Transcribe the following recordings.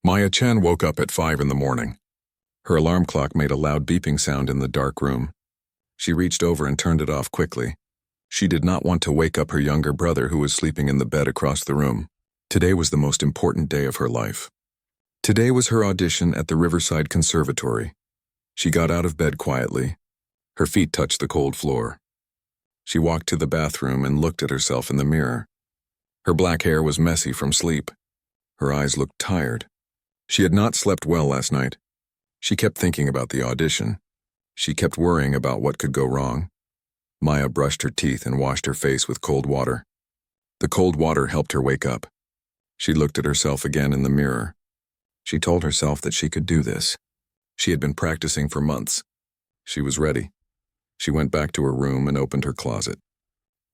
Maya Chen woke up at 5 in the morning. Her alarm clock made a loud beeping sound in the dark room. She reached over and turned it off quickly. She did not want to wake up her younger brother who was sleeping in the bed across the room. Today was the most important day of her life. Today was her audition at the Riverside Conservatory. She got out of bed quietly. Her feet touched the cold floor. She walked to the bathroom and looked at herself in the mirror. Her black hair was messy from sleep. Her eyes looked tired. She had not slept well last night. She kept thinking about the audition. She kept worrying about what could go wrong. Maya brushed her teeth and washed her face with cold water. The cold water helped her wake up. She looked at herself again in the mirror. She told herself that she could do this. She had been practicing for months. She was ready. She went back to her room and opened her closet.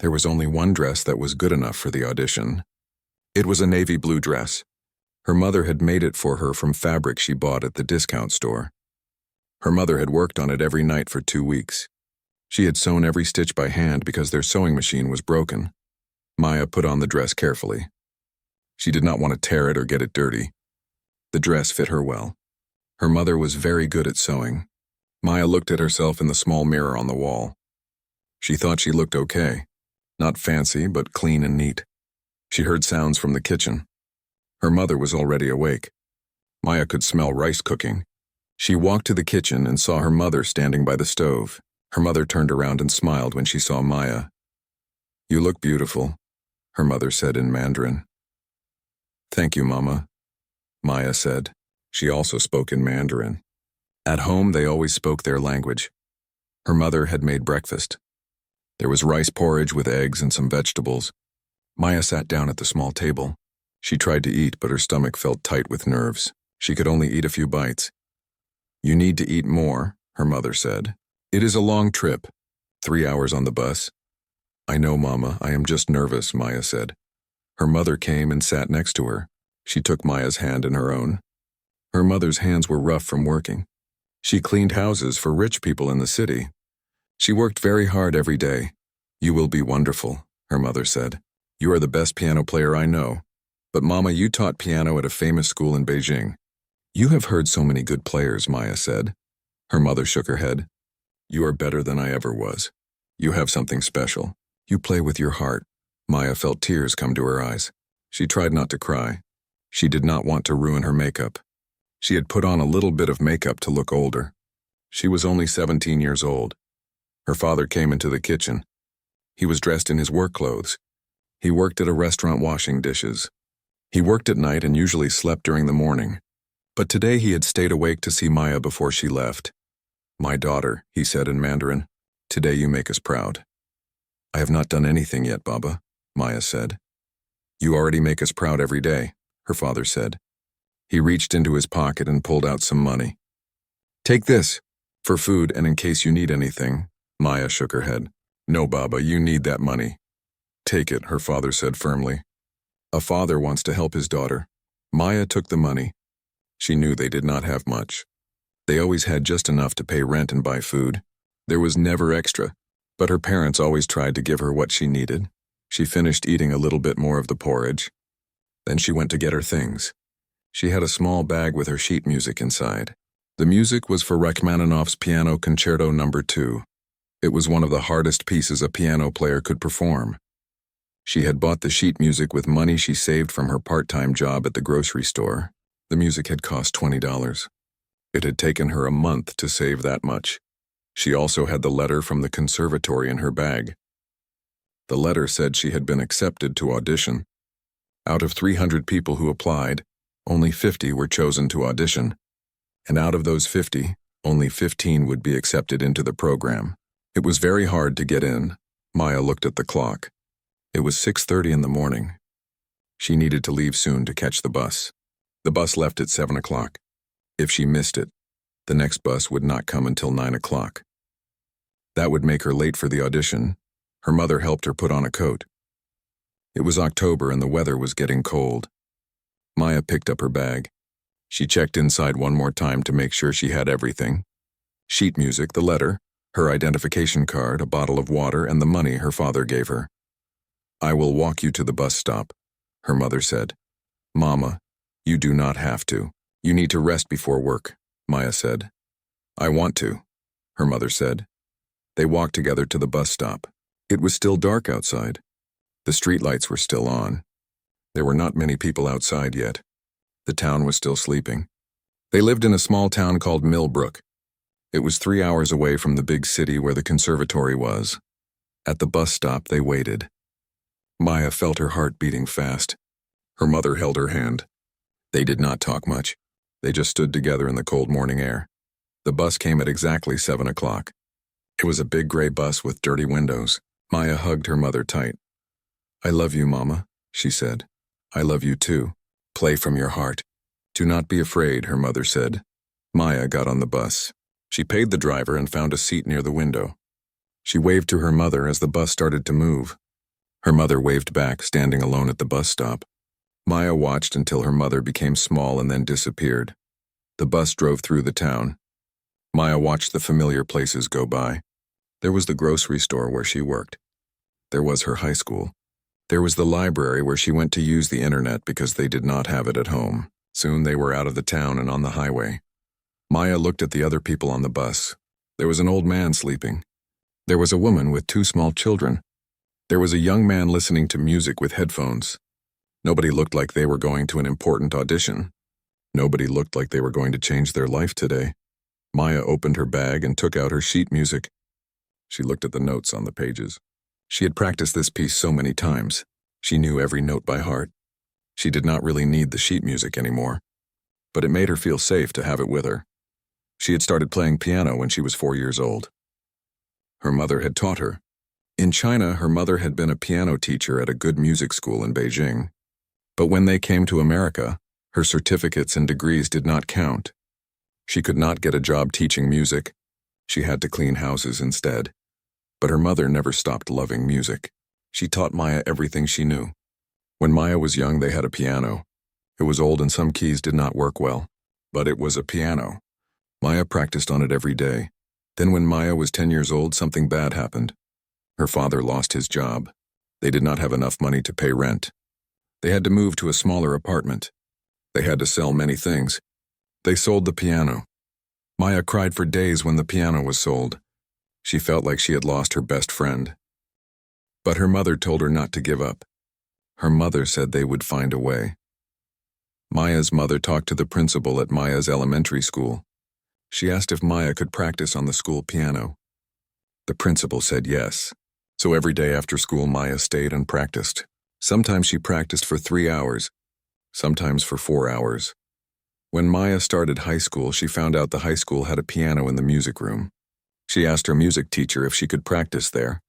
There was only one dress that was good enough for the audition. It was a navy blue dress. Her mother had made it for her from fabric she bought at the discount store. Her mother had worked on it every night for 2 weeks. She had sewn every stitch by hand because their sewing machine was broken. Maya put on the dress carefully. She did not want to tear it or get it dirty. The dress fit her well. Her mother was very good at sewing. Maya looked at herself in the small mirror on the wall. She thought she looked okay. Not fancy, but clean and neat. She heard sounds from the kitchen. Her mother was already awake. Maya could smell rice cooking. She walked to the kitchen and saw her mother standing by the stove. Her mother turned around and smiled when she saw Maya. "You look beautiful," her mother said in Mandarin. "Thank you, Mama," Maya said. She also spoke in Mandarin. At home, they always spoke their language. Her mother had made breakfast. There was rice porridge with eggs and some vegetables. Maya sat down at the small table. She tried to eat, but her stomach felt tight with nerves. She could only eat a few bites. "You need to eat more," her mother said. "It is a long trip, 3 hours on the bus." "I know, Mama, I am just nervous," Maya said. Her mother came and sat next to her. She took Maya's hand in her own. Her mother's hands were rough from working. She cleaned houses for rich people in the city. She worked very hard every day. "You will be wonderful," her mother said. "You are the best piano player I know. But Mama, you taught piano at a famous school in Beijing." "You have heard so many good players," Maya said. Her mother shook her head. "You are better than I ever was. You have something special. You play with your heart." Maya felt tears come to her eyes. She tried not to cry. She did not want to ruin her makeup. She had put on a little bit of makeup to look older. She was only 17 years old. Her father came into the kitchen. He was dressed in his work clothes. He worked at a restaurant washing dishes. He worked at night and usually slept during the morning. But today he had stayed awake to see Maya before she left. "My daughter," he said in Mandarin, "today you make us proud." "I have not done anything yet, Baba," Maya said. "You already make us proud every day," her father said. He reached into his pocket and pulled out some money. "Take this, for food and in case you need anything." Maya shook her head. "No, Baba, you need that money." "Take it," her father said firmly. A father wants to help his daughter. Maya took the money. She knew they did not have much. They always had just enough to pay rent and buy food. There was never extra, but her parents always tried to give her what she needed. She finished eating a little bit more of the porridge. Then she went to get her things. She had a small bag with her sheet music inside. The music was for Rachmaninoff's Piano Concerto No. 2. It was one of the hardest pieces a piano player could perform. She had bought the sheet music with money she saved from her part-time job at the grocery store. The music had cost $20. It had taken her a month to save that much. She also had the letter from the conservatory in her bag. The letter said she had been accepted to audition. Out of 300 people who applied, only 50 were chosen to audition. And out of those 50, only 15 would be accepted into the program. It was very hard to get in. Maya looked at the clock. It was 6:30 in the morning. She needed to leave soon to catch the bus. The bus left at 7 o'clock. If she missed it, the next bus would not come until 9 o'clock. That would make her late for the audition. Her mother helped her put on a coat. It was October and the weather was getting cold. Maya picked up her bag. She checked inside one more time to make sure she had everything. Sheet music, the letter, her identification card, a bottle of water, and the money her father gave her. "I will walk you to the bus stop," her mother said. "Mama, you do not have to," You need to rest before work, Maya said. I want to, her mother said. They walked together to the bus stop. It was still dark outside. The streetlights were still on. There were not many people outside yet. The town was still sleeping. They lived in a small town called Millbrook. It was 3 hours away from the big city where the conservatory was. At the bus stop, they waited. Maya felt her heart beating fast. Her mother held her hand. They did not talk much. They just stood together in the cold morning air. The bus came at exactly 7 o'clock. It was a big gray bus with dirty windows. Maya hugged her mother tight. I love you, Mama, she said. I love you too. Play from your heart. Do not be afraid, her mother said. Maya got on the bus. She paid the driver and found a seat near the window. She waved to her mother as the bus started to move. Her mother waved back, standing alone at the bus stop. Maya watched until her mother became small and then disappeared. The bus drove through the town. Maya watched the familiar places go by. There was the grocery store where she worked. There was her high school. There was the library where she went to use the internet because they did not have it at home. Soon they were out of the town and on the highway. Maya looked at the other people on the bus. There was an old man sleeping. There was a woman with 2 small children. There was a young man listening to music with headphones. Nobody looked like they were going to an important audition. Nobody looked like they were going to change their life today. Maya opened her bag and took out her sheet music. She looked at the notes on the pages. She had practiced this piece so many times. She knew every note by heart. She did not really need the sheet music anymore, but it made her feel safe to have it with her. She had started playing piano when she was 4 years old. Her mother had taught her. In China, her mother had been a piano teacher at a good music school in Beijing. But when they came to America, her certificates and degrees did not count. She could not get a job teaching music. She had to clean houses instead. But her mother never stopped loving music. She taught Maya everything she knew. When Maya was young, they had a piano. It was old and some keys did not work well, but it was a piano. Maya practiced on it every day. Then when Maya was 10 years old, something bad happened. Her father lost his job. They did not have enough money to pay rent. They had to move to a smaller apartment. They had to sell many things. They sold the piano. Maya cried for days when the piano was sold. She felt like she had lost her best friend. But her mother told her not to give up. Her mother said they would find a way. Maya's mother talked to the principal at Maya's elementary school. She asked if Maya could practice on the school piano. The principal said yes. So every day after school, Maya stayed and practiced. Sometimes she practiced for 3 hours, sometimes for 4 hours. When Maya started high school, she found out the high school had a piano in the music room. She asked her music teacher if she could practice there.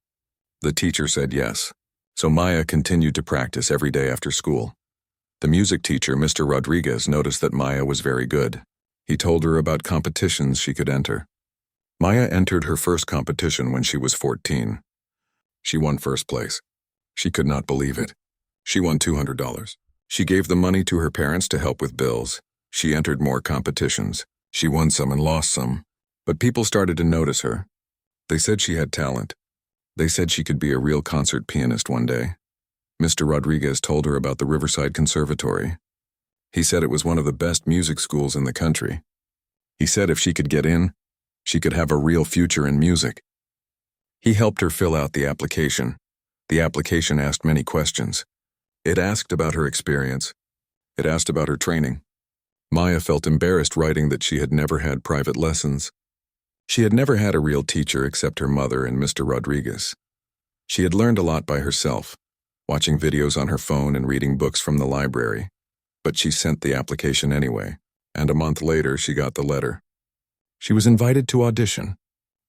The teacher said yes. So Maya continued to practice every day after school. The music teacher, Mr. Rodriguez, noticed that Maya was very good. He told her about competitions she could enter. Maya entered her first competition when she was 14. She won first place. She could not believe it. She won $200. She gave the money to her parents to help with bills. She entered more competitions. She won some and lost some. But people started to notice her. They said she had talent. They said she could be a real concert pianist one day. Mr. Rodriguez told her about the Riverside Conservatory. He said it was one of the best music schools in the country. He said if she could get in, she could have a real future in music. He helped her fill out the application. The application asked many questions. It asked about her experience. It asked about her training. Maya felt embarrassed writing that she had never had private lessons. She had never had a real teacher except her mother and Mr. Rodriguez. She had learned a lot by herself, watching videos on her phone and reading books from the library. But she sent the application anyway, and a month later she got the letter. She was invited to audition.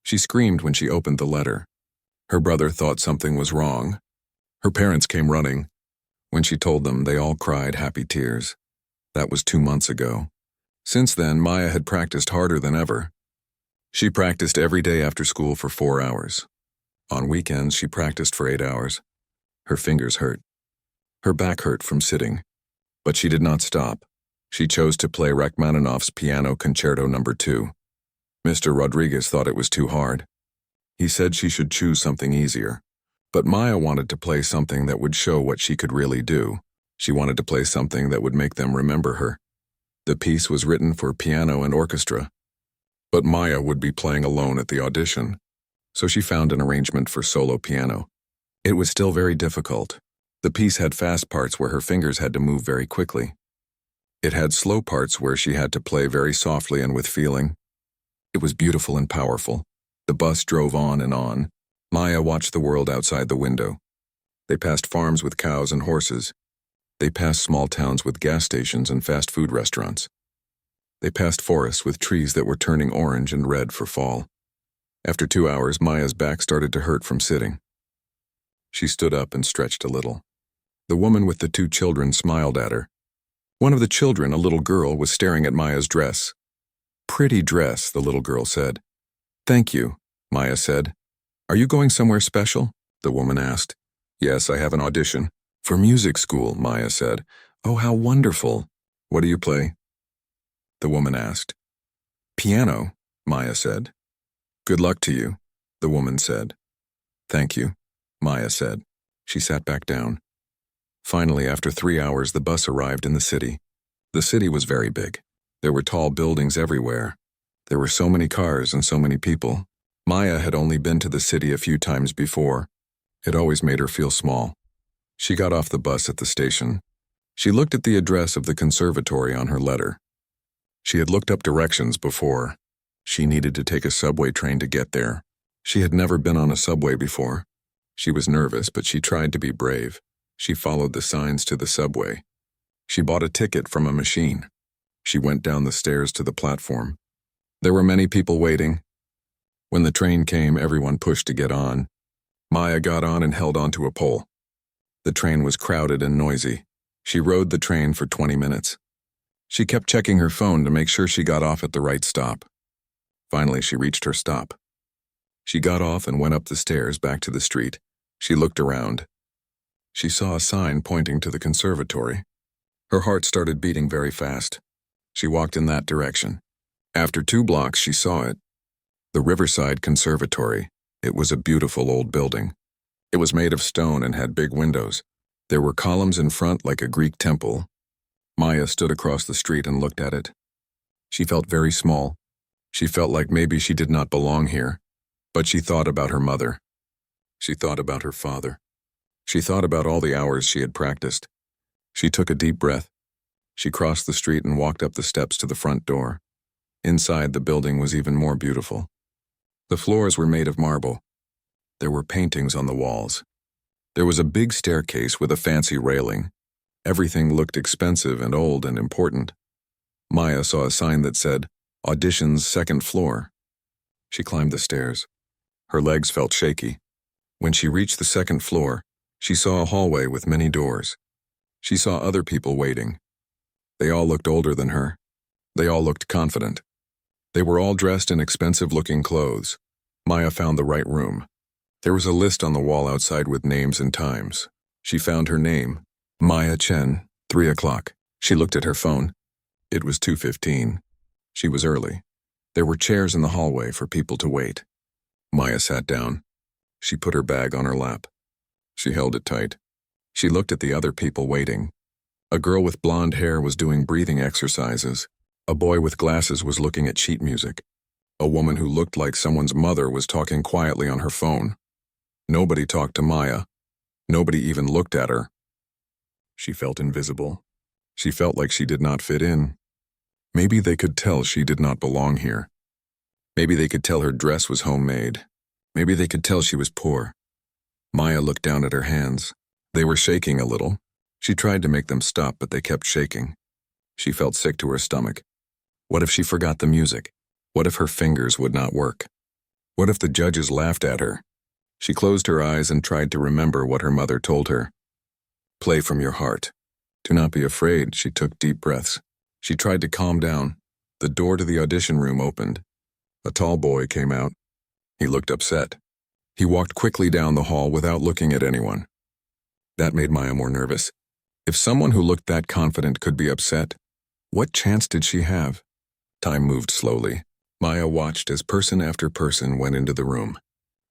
She screamed when she opened the letter. Her brother thought something was wrong. Her parents came running. When she told them, they all cried happy tears. That was 2 months ago. Since then, Maya had practiced harder than ever. She practiced every day after school for 4 hours. On weekends, she practiced for 8 hours. Her fingers hurt. Her back hurt from sitting. But she did not stop. She chose to play Rachmaninoff's Piano Concerto No. 2. Mr. Rodriguez thought it was too hard. He said she should choose something easier. But Maya wanted to play something that would show what she could really do. She wanted to play something that would make them remember her. The piece was written for piano and orchestra, but Maya would be playing alone at the audition, so she found an arrangement for solo piano. It was still very difficult. The piece had fast parts where her fingers had to move very quickly. It had slow parts where she had to play very softly and with feeling. It was beautiful and powerful. The bus drove on and on. Maya watched the world outside the window. They passed farms with cows and horses. They passed small towns with gas stations and fast food restaurants. They passed forests with trees that were turning orange and red for fall. After 2 hours, Maya's back started to hurt from sitting. She stood up and stretched a little. The woman with the 2 children smiled at her. One of the children, a little girl, was staring at Maya's dress. "Pretty dress," the little girl said. "Thank you," Maya said. "Are you going somewhere special?" the woman asked. "Yes, I have an audition." "For music school," Maya said. "Oh, how wonderful. What do you play?" the woman asked. "Piano," Maya said. "Good luck to you," the woman said. "Thank you," Maya said. She sat back down. Finally, after 3 hours, the bus arrived in the city. The city was very big. There were tall buildings everywhere. There were so many cars and so many people. Maya had only been to the city a few times before. It always made her feel small. She got off the bus at the station. She looked at the address of the conservatory on her letter. She had looked up directions before. She needed to take a subway train to get there. She had never been on a subway before. She was nervous, but she tried to be brave. She followed the signs to the subway. She bought a ticket from a machine. She went down the stairs to the platform. There were many people waiting. When the train came, everyone pushed to get on. Maya got on and held onto a pole. The train was crowded and noisy. She rode the train for 20 minutes. She kept checking her phone to make sure she got off at the right stop. Finally, she reached her stop. She got off and went up the stairs back to the street. She looked around. She saw a sign pointing to the conservatory. Her heart started beating very fast. She walked in that direction. After 2 blocks, she saw it. The Riverside Conservatory. It was a beautiful old building. It was made of stone and had big windows. There were columns in front like a Greek temple. Maya stood across the street and looked at it. She felt very small. She felt like maybe she did not belong here. But she thought about her mother. She thought about her father. She thought about all the hours she had practiced. She took a deep breath. She crossed the street and walked up the steps to the front door. Inside, the building was even more beautiful. The floors were made of marble. There were paintings on the walls. There was a big staircase with a fancy railing. Everything looked expensive and old and important. Maya saw a sign that said, "Auditions, 2nd floor." She climbed the stairs. Her legs felt shaky. When she reached the 2nd floor, she saw a hallway with many doors. She saw other people waiting. They all looked older than her. They all looked confident. They were all dressed in expensive-looking clothes. Maya found the right room. There was a list on the wall outside with names and times. She found her name, Maya Chen, 3 o'clock. She looked at her phone. It was 2:15. She was early. There were chairs in the hallway for people to wait. Maya sat down. She put her bag on her lap. She held it tight. She looked at the other people waiting. A girl with blonde hair was doing breathing exercises. A boy with glasses was looking at sheet music. A woman who looked like someone's mother was talking quietly on her phone. Nobody talked to Maya. Nobody even looked at her. She felt invisible. She felt like she did not fit in. Maybe they could tell she did not belong here. Maybe they could tell her dress was homemade. Maybe they could tell she was poor. Maya looked down at her hands. They were shaking a little. She tried to make them stop, but they kept shaking. She felt sick to her stomach. What if she forgot the music? What if her fingers would not work? What if the judges laughed at her? She closed her eyes and tried to remember what her mother told her. Play from your heart. Do not be afraid. She took deep breaths. She tried to calm down. The door to the audition room opened. A tall boy came out. He looked upset. He walked quickly down the hall without looking at anyone. That made Maya more nervous. If someone who looked that confident could be upset, what chance did she have? Time moved slowly. Maya watched as person after person went into the room.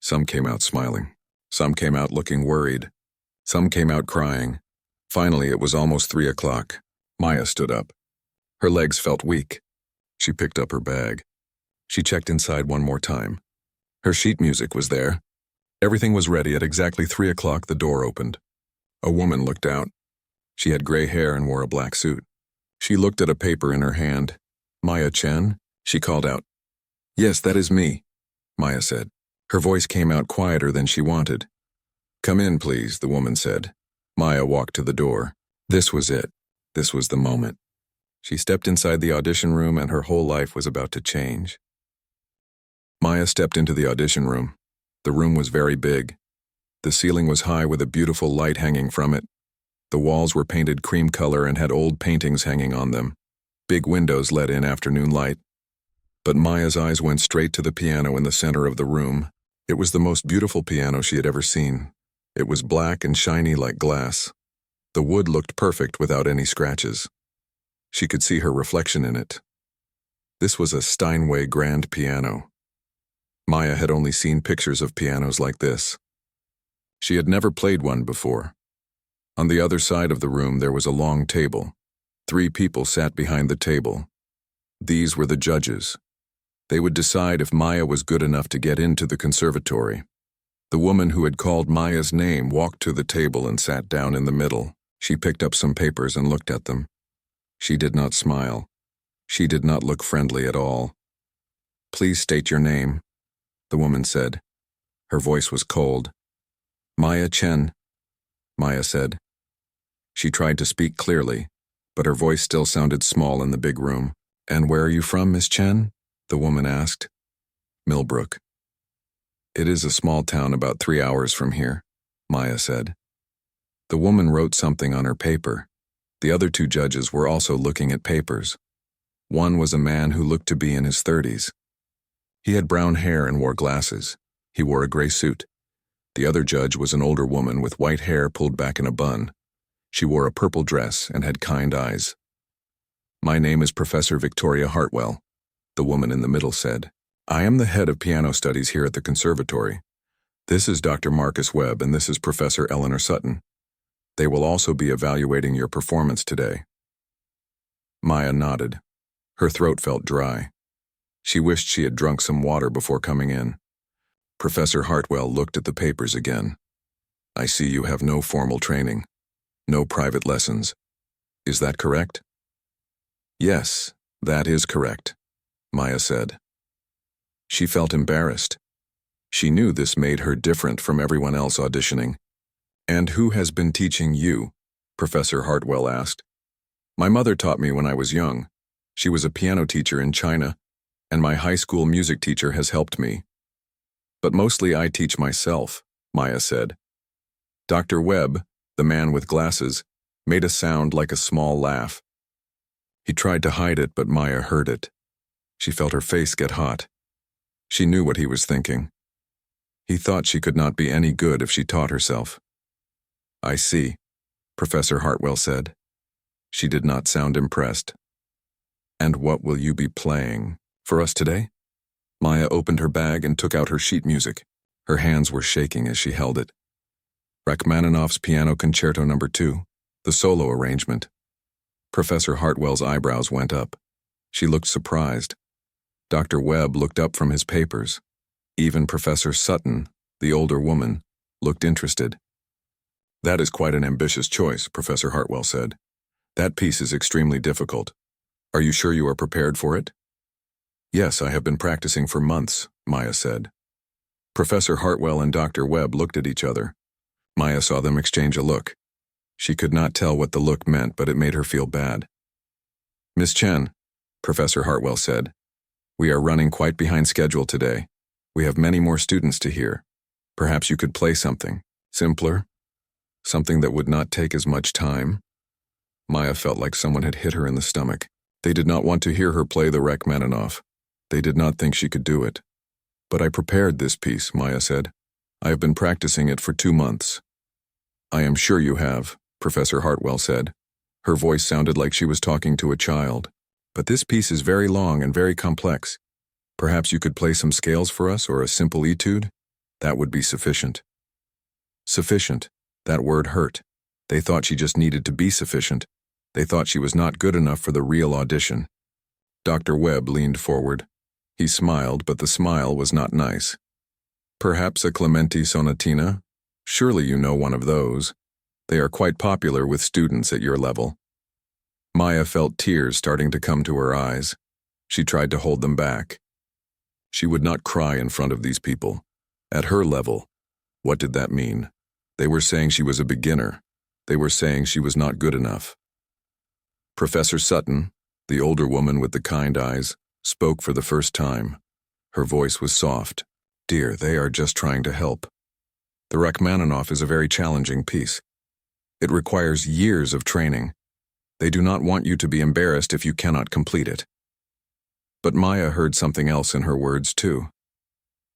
Some came out smiling. Some came out looking worried. Some came out crying. Finally, it was almost 3 o'clock. Maya stood up. Her legs felt weak. She picked up her bag. She checked inside one more time. Her sheet music was there. Everything was ready. At exactly 3 o'clock, the door opened. A woman looked out. She had gray hair and wore a black suit. She looked at a paper in her hand. "Maya Chen?" she called out. "Yes, that is me," Maya said. Her voice came out quieter than she wanted. "Come in, please," the woman said. Maya walked to the door. This was it. This was the moment. She stepped inside the audition room and her whole life was about to change. Maya stepped into the audition room. The room was very big. The ceiling was high with a beautiful light hanging from it. The walls were painted cream color and had old paintings hanging on them. Big windows let in afternoon light. But Maya's eyes went straight to the piano in the center of the room. It was the most beautiful piano she had ever seen. It was black and shiny like glass. The wood looked perfect without any scratches. She could see her reflection in it. This was a Steinway grand piano. Maya had only seen pictures of pianos like this. She had never played one before. On the other side of the room there was a long table. 3 people sat behind the table. These were the judges. They would decide if Maya was good enough to get into the conservatory. The woman who had called Maya's name walked to the table and sat down in the middle. She picked up some papers and looked at them. She did not smile. She did not look friendly at all. "Please state your name," the woman said. Her voice was cold. "Maya Chen," Maya said. She tried to speak clearly, but her voice still sounded small in the big room. "And where are you from, Miss Chen?" the woman asked. "Millbrook." "It is a small town about 3 hours from here," Maya said. The woman wrote something on her paper. The other 2 judges were also looking at papers. One was a man who looked to be in his 30s. He had brown hair and wore glasses. He wore a gray suit. The other judge was an older woman with white hair pulled back in a bun. She wore a purple dress and had kind eyes. "My name is Professor Victoria Hartwell," the woman in the middle said. "I am the head of piano studies here at the conservatory. This is Dr. Marcus Webb and this is Professor Eleanor Sutton. They will also be evaluating your performance today." Maya nodded. Her throat felt dry. She wished she had drunk some water before coming in. Professor Hartwell looked at the papers again. "I see you have no formal training. No private lessons. Is that correct?" "Yes, that is correct," Maya said. She felt embarrassed. She knew this made her different from everyone else auditioning. "And who has been teaching you?" Professor Hartwell asked. "My mother taught me when I was young. She was a piano teacher in China, and my high school music teacher has helped me. But mostly I teach myself," Maya said. Dr. Webb, the man with glasses, made a sound like a small laugh. He tried to hide it, but Maya heard it. She felt her face get hot. She knew what he was thinking. He thought she could not be any good if she taught herself. "I see," Professor Hartwell said. She did not sound impressed. "And what will you be playing for us today?" Maya opened her bag and took out her sheet music. Her hands were shaking as she held it. Rachmaninoff's Piano Concerto No. 2, the solo arrangement. Professor Hartwell's eyebrows went up. She looked surprised. Dr. Webb looked up from his papers. Even Professor Sutton, the older woman, looked interested. "That is quite an ambitious choice," Professor Hartwell said. "That piece is extremely difficult. Are you sure you are prepared for it?" "Yes, I have been practicing for months," Maya said. Professor Hartwell and Dr. Webb looked at each other. Maya saw them exchange a look. She could not tell what the look meant, but it made her feel bad. "Miss Chen," Professor Hartwell said, "we are running quite behind schedule today. We have many more students to hear. Perhaps you could play something simpler, something that would not take as much time." Maya felt like someone had hit her in the stomach. They did not want to hear her play the Rachmaninoff. They did not think she could do it. "But I prepared this piece," Maya said. "I have been practicing it for 2 months." "I am sure you have," Professor Hartwell said. Her voice sounded like she was talking to a child. "But this piece is very long and very complex. Perhaps you could play some scales for us or a simple etude? That would be sufficient." Sufficient. That word hurt. They thought she just needed to be sufficient. They thought she was not good enough for the real audition. Dr. Webb leaned forward. He smiled, but the smile was not nice. Perhaps a Clementi Sonatina? Surely you know one of those. They are quite popular with students at your level. Maya felt tears starting to come to her eyes. She tried to hold them back. She would not cry in front of these people. At her level, what did that mean? They were saying she was a beginner. They were saying she was not good enough. Professor Sutton, the older woman with the kind eyes, spoke for the first time. Her voice was soft. Dear, they are just trying to help. The Rachmaninoff is a very challenging piece. It requires years of training. They do not want you to be embarrassed if you cannot complete it. But Maya heard something else in her words too.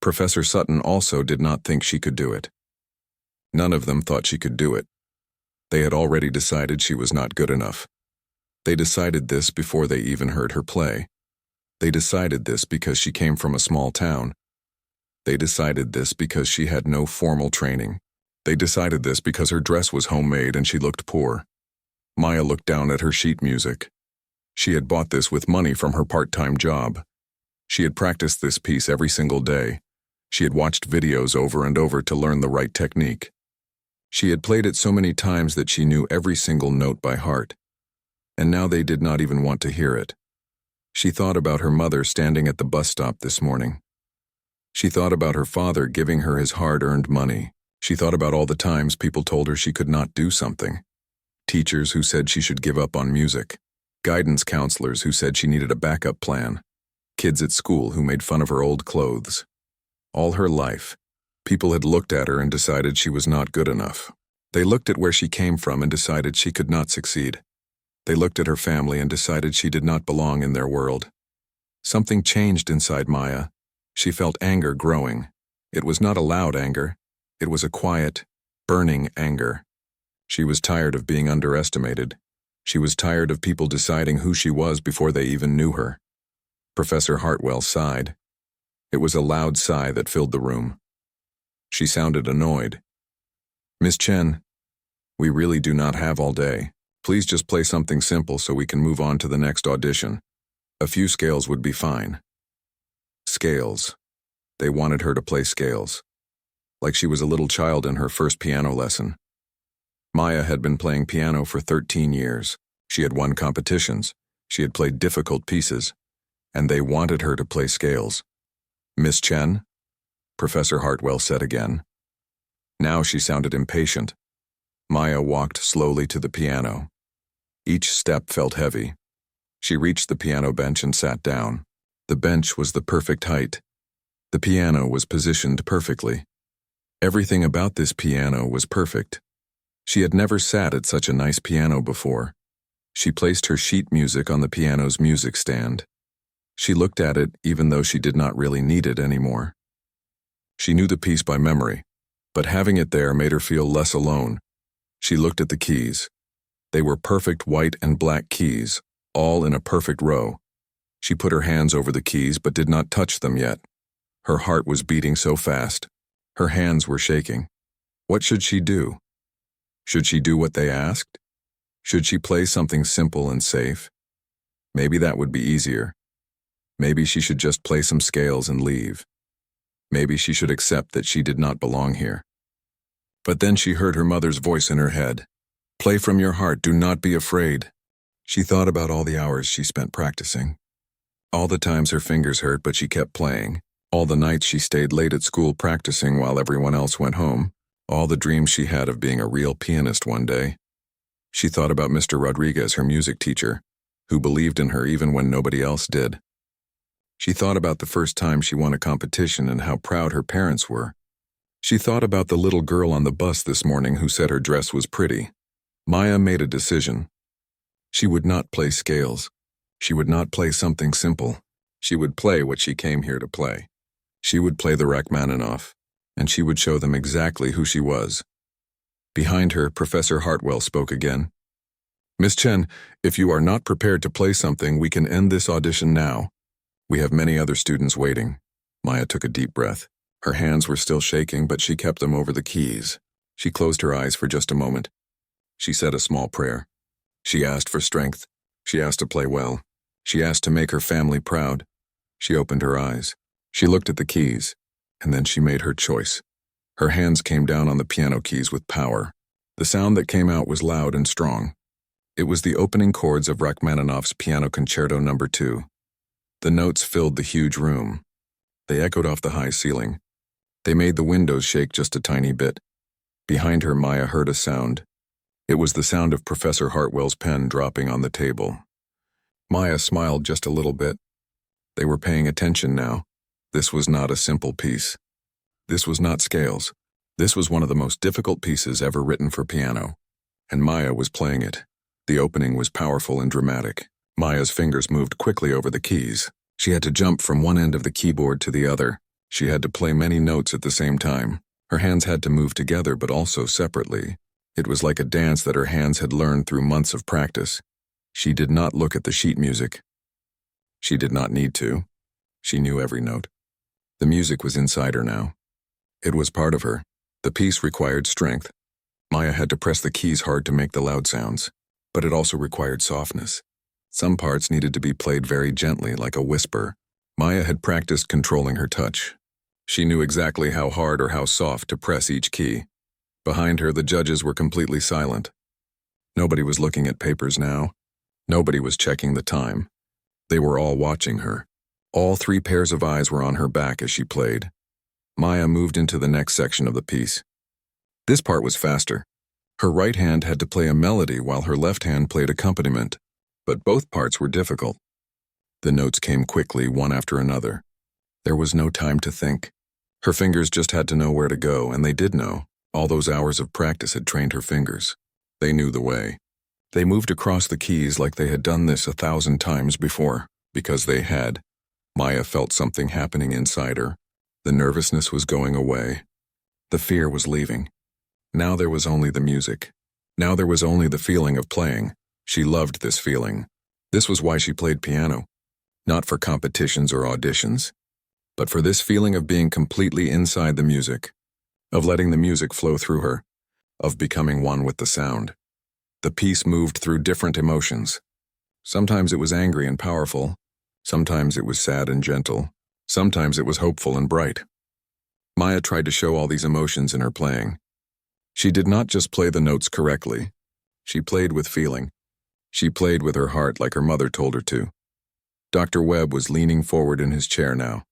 Professor Sutton also did not think she could do it. None of them thought she could do it. They had already decided she was not good enough. They decided this before they even heard her play. They decided this because she came from a small town. They decided this because she had no formal training. They decided this because her dress was homemade and she looked poor. Maya looked down at her sheet music. She had bought this with money from her part-time job. She had practiced this piece every single day. She had watched videos over and over to learn the right technique. She had played it so many times that she knew every single note by heart. And now they did not even want to hear it. She thought about her mother standing at the bus stop this morning. She thought about her father giving her his hard-earned money. She thought about all the times people told her she could not do something. Teachers who said she should give up on music. Guidance counselors who said she needed a backup plan. Kids at school who made fun of her old clothes. All her life, people had looked at her and decided she was not good enough. They looked at where she came from and decided she could not succeed. They looked at her family and decided she did not belong in their world. Something changed inside Maya. She felt anger growing. It was not a loud anger. It was a quiet, burning anger. She was tired of being underestimated. She was tired of people deciding who she was before they even knew her. Professor Hartwell sighed. It was a loud sigh that filled the room. She sounded annoyed. Miss Chen, we really do not have all day. Please just play something simple so we can move on to the next audition. A few scales would be fine. Scales. They wanted her to play scales. Like she was a little child in her first piano lesson. Maya had been playing piano for 13 years. She had won competitions. She had played difficult pieces. And they wanted her to play scales. Miss Chen? Professor Hartwell said again. Now she sounded impatient. Maya walked slowly to the piano. Each step felt heavy. She reached the piano bench and sat down. The bench was the perfect height. The piano was positioned perfectly. Everything about this piano was perfect. She had never sat at such a nice piano before. She placed her sheet music on the piano's music stand. She looked at it even though she did not really need it anymore. She knew the piece by memory, but having it there made her feel less alone. She looked at the keys. They were perfect white and black keys, all in a perfect row. She put her hands over the keys but did not touch them yet. Her heart was beating so fast. Her hands were shaking. What should she do? Should she do what they asked? Should she play something simple and safe? Maybe that would be easier. Maybe she should just play some scales and leave. Maybe she should accept that she did not belong here. But then she heard her mother's voice in her head. Play from your heart, do not be afraid. She thought about all the hours she spent practicing. All the times her fingers hurt, but she kept playing. All the nights she stayed late at school practicing while everyone else went home. All the dreams she had of being a real pianist one day. She thought about Mr. Rodriguez, her music teacher, who believed in her even when nobody else did. She thought about the first time she won a competition and how proud her parents were. She thought about the little girl on the bus this morning who said her dress was pretty. Maya made a decision. She would not play scales. She would not play something simple. She would play what she came here to play. She would play the Rachmaninoff, and she would show them exactly who she was. Behind her, Professor Hartwell spoke again. Miss Chen, if you are not prepared to play something, we can end this audition now. We have many other students waiting. Maya took a deep breath. Her hands were still shaking, but she kept them over the keys. She closed her eyes for just a moment. She said a small prayer. She asked for strength. She asked to play well. She asked to make her family proud. She opened her eyes. She looked at the keys, and then she made her choice. Her hands came down on the piano keys with power. The sound that came out was loud and strong. It was the opening chords of Rachmaninoff's Piano Concerto No. 2. The notes filled the huge room. They echoed off the high ceiling. They made the windows shake just a tiny bit. Behind her, Maya heard a sound. It was the sound of Professor Hartwell's pen dropping on the table. Maya smiled just a little bit. They were paying attention now. This was not a simple piece. This was not scales. This was one of the most difficult pieces ever written for piano. And Maya was playing it. The opening was powerful and dramatic. Maya's fingers moved quickly over the keys. She had to jump from one end of the keyboard to the other. She had to play many notes at the same time. Her hands had to move together but also separately. It was like a dance that her hands had learned through months of practice. She did not look at the sheet music. She did not need to. She knew every note. The music was inside her now. It was part of her. The piece required strength. Maya had to press the keys hard to make the loud sounds, but it also required softness. Some parts needed to be played very gently, like a whisper. Maya had practiced controlling her touch. She knew exactly how hard or how soft to press each key. Behind her, the judges were completely silent. Nobody was looking at papers now. Nobody was checking the time. They were all watching her. All 3 pairs of eyes were on her back as she played. Maya moved into the next section of the piece. This part was faster. Her right hand had to play a melody while her left hand played accompaniment, but both parts were difficult. The notes came quickly, one after another. There was no time to think. Her fingers just had to know where to go, and they did know. All those hours of practice had trained her fingers. They knew the way. They moved across the keys like they had done this 1,000 times before, because they had. Maya felt something happening inside her. The nervousness was going away. The fear was leaving. Now there was only the music. Now there was only the feeling of playing. She loved this feeling. This was why she played piano. Not for competitions or auditions, but for this feeling of being completely inside the music, of letting the music flow through her, of becoming one with the sound. The piece moved through different emotions. Sometimes it was angry and powerful. Sometimes it was sad and gentle. Sometimes it was hopeful and bright. Maya tried to show all these emotions in her playing. She did not just play the notes correctly. She played with feeling. She played with her heart like her mother told her to. Dr. Webb was leaning forward in his chair now.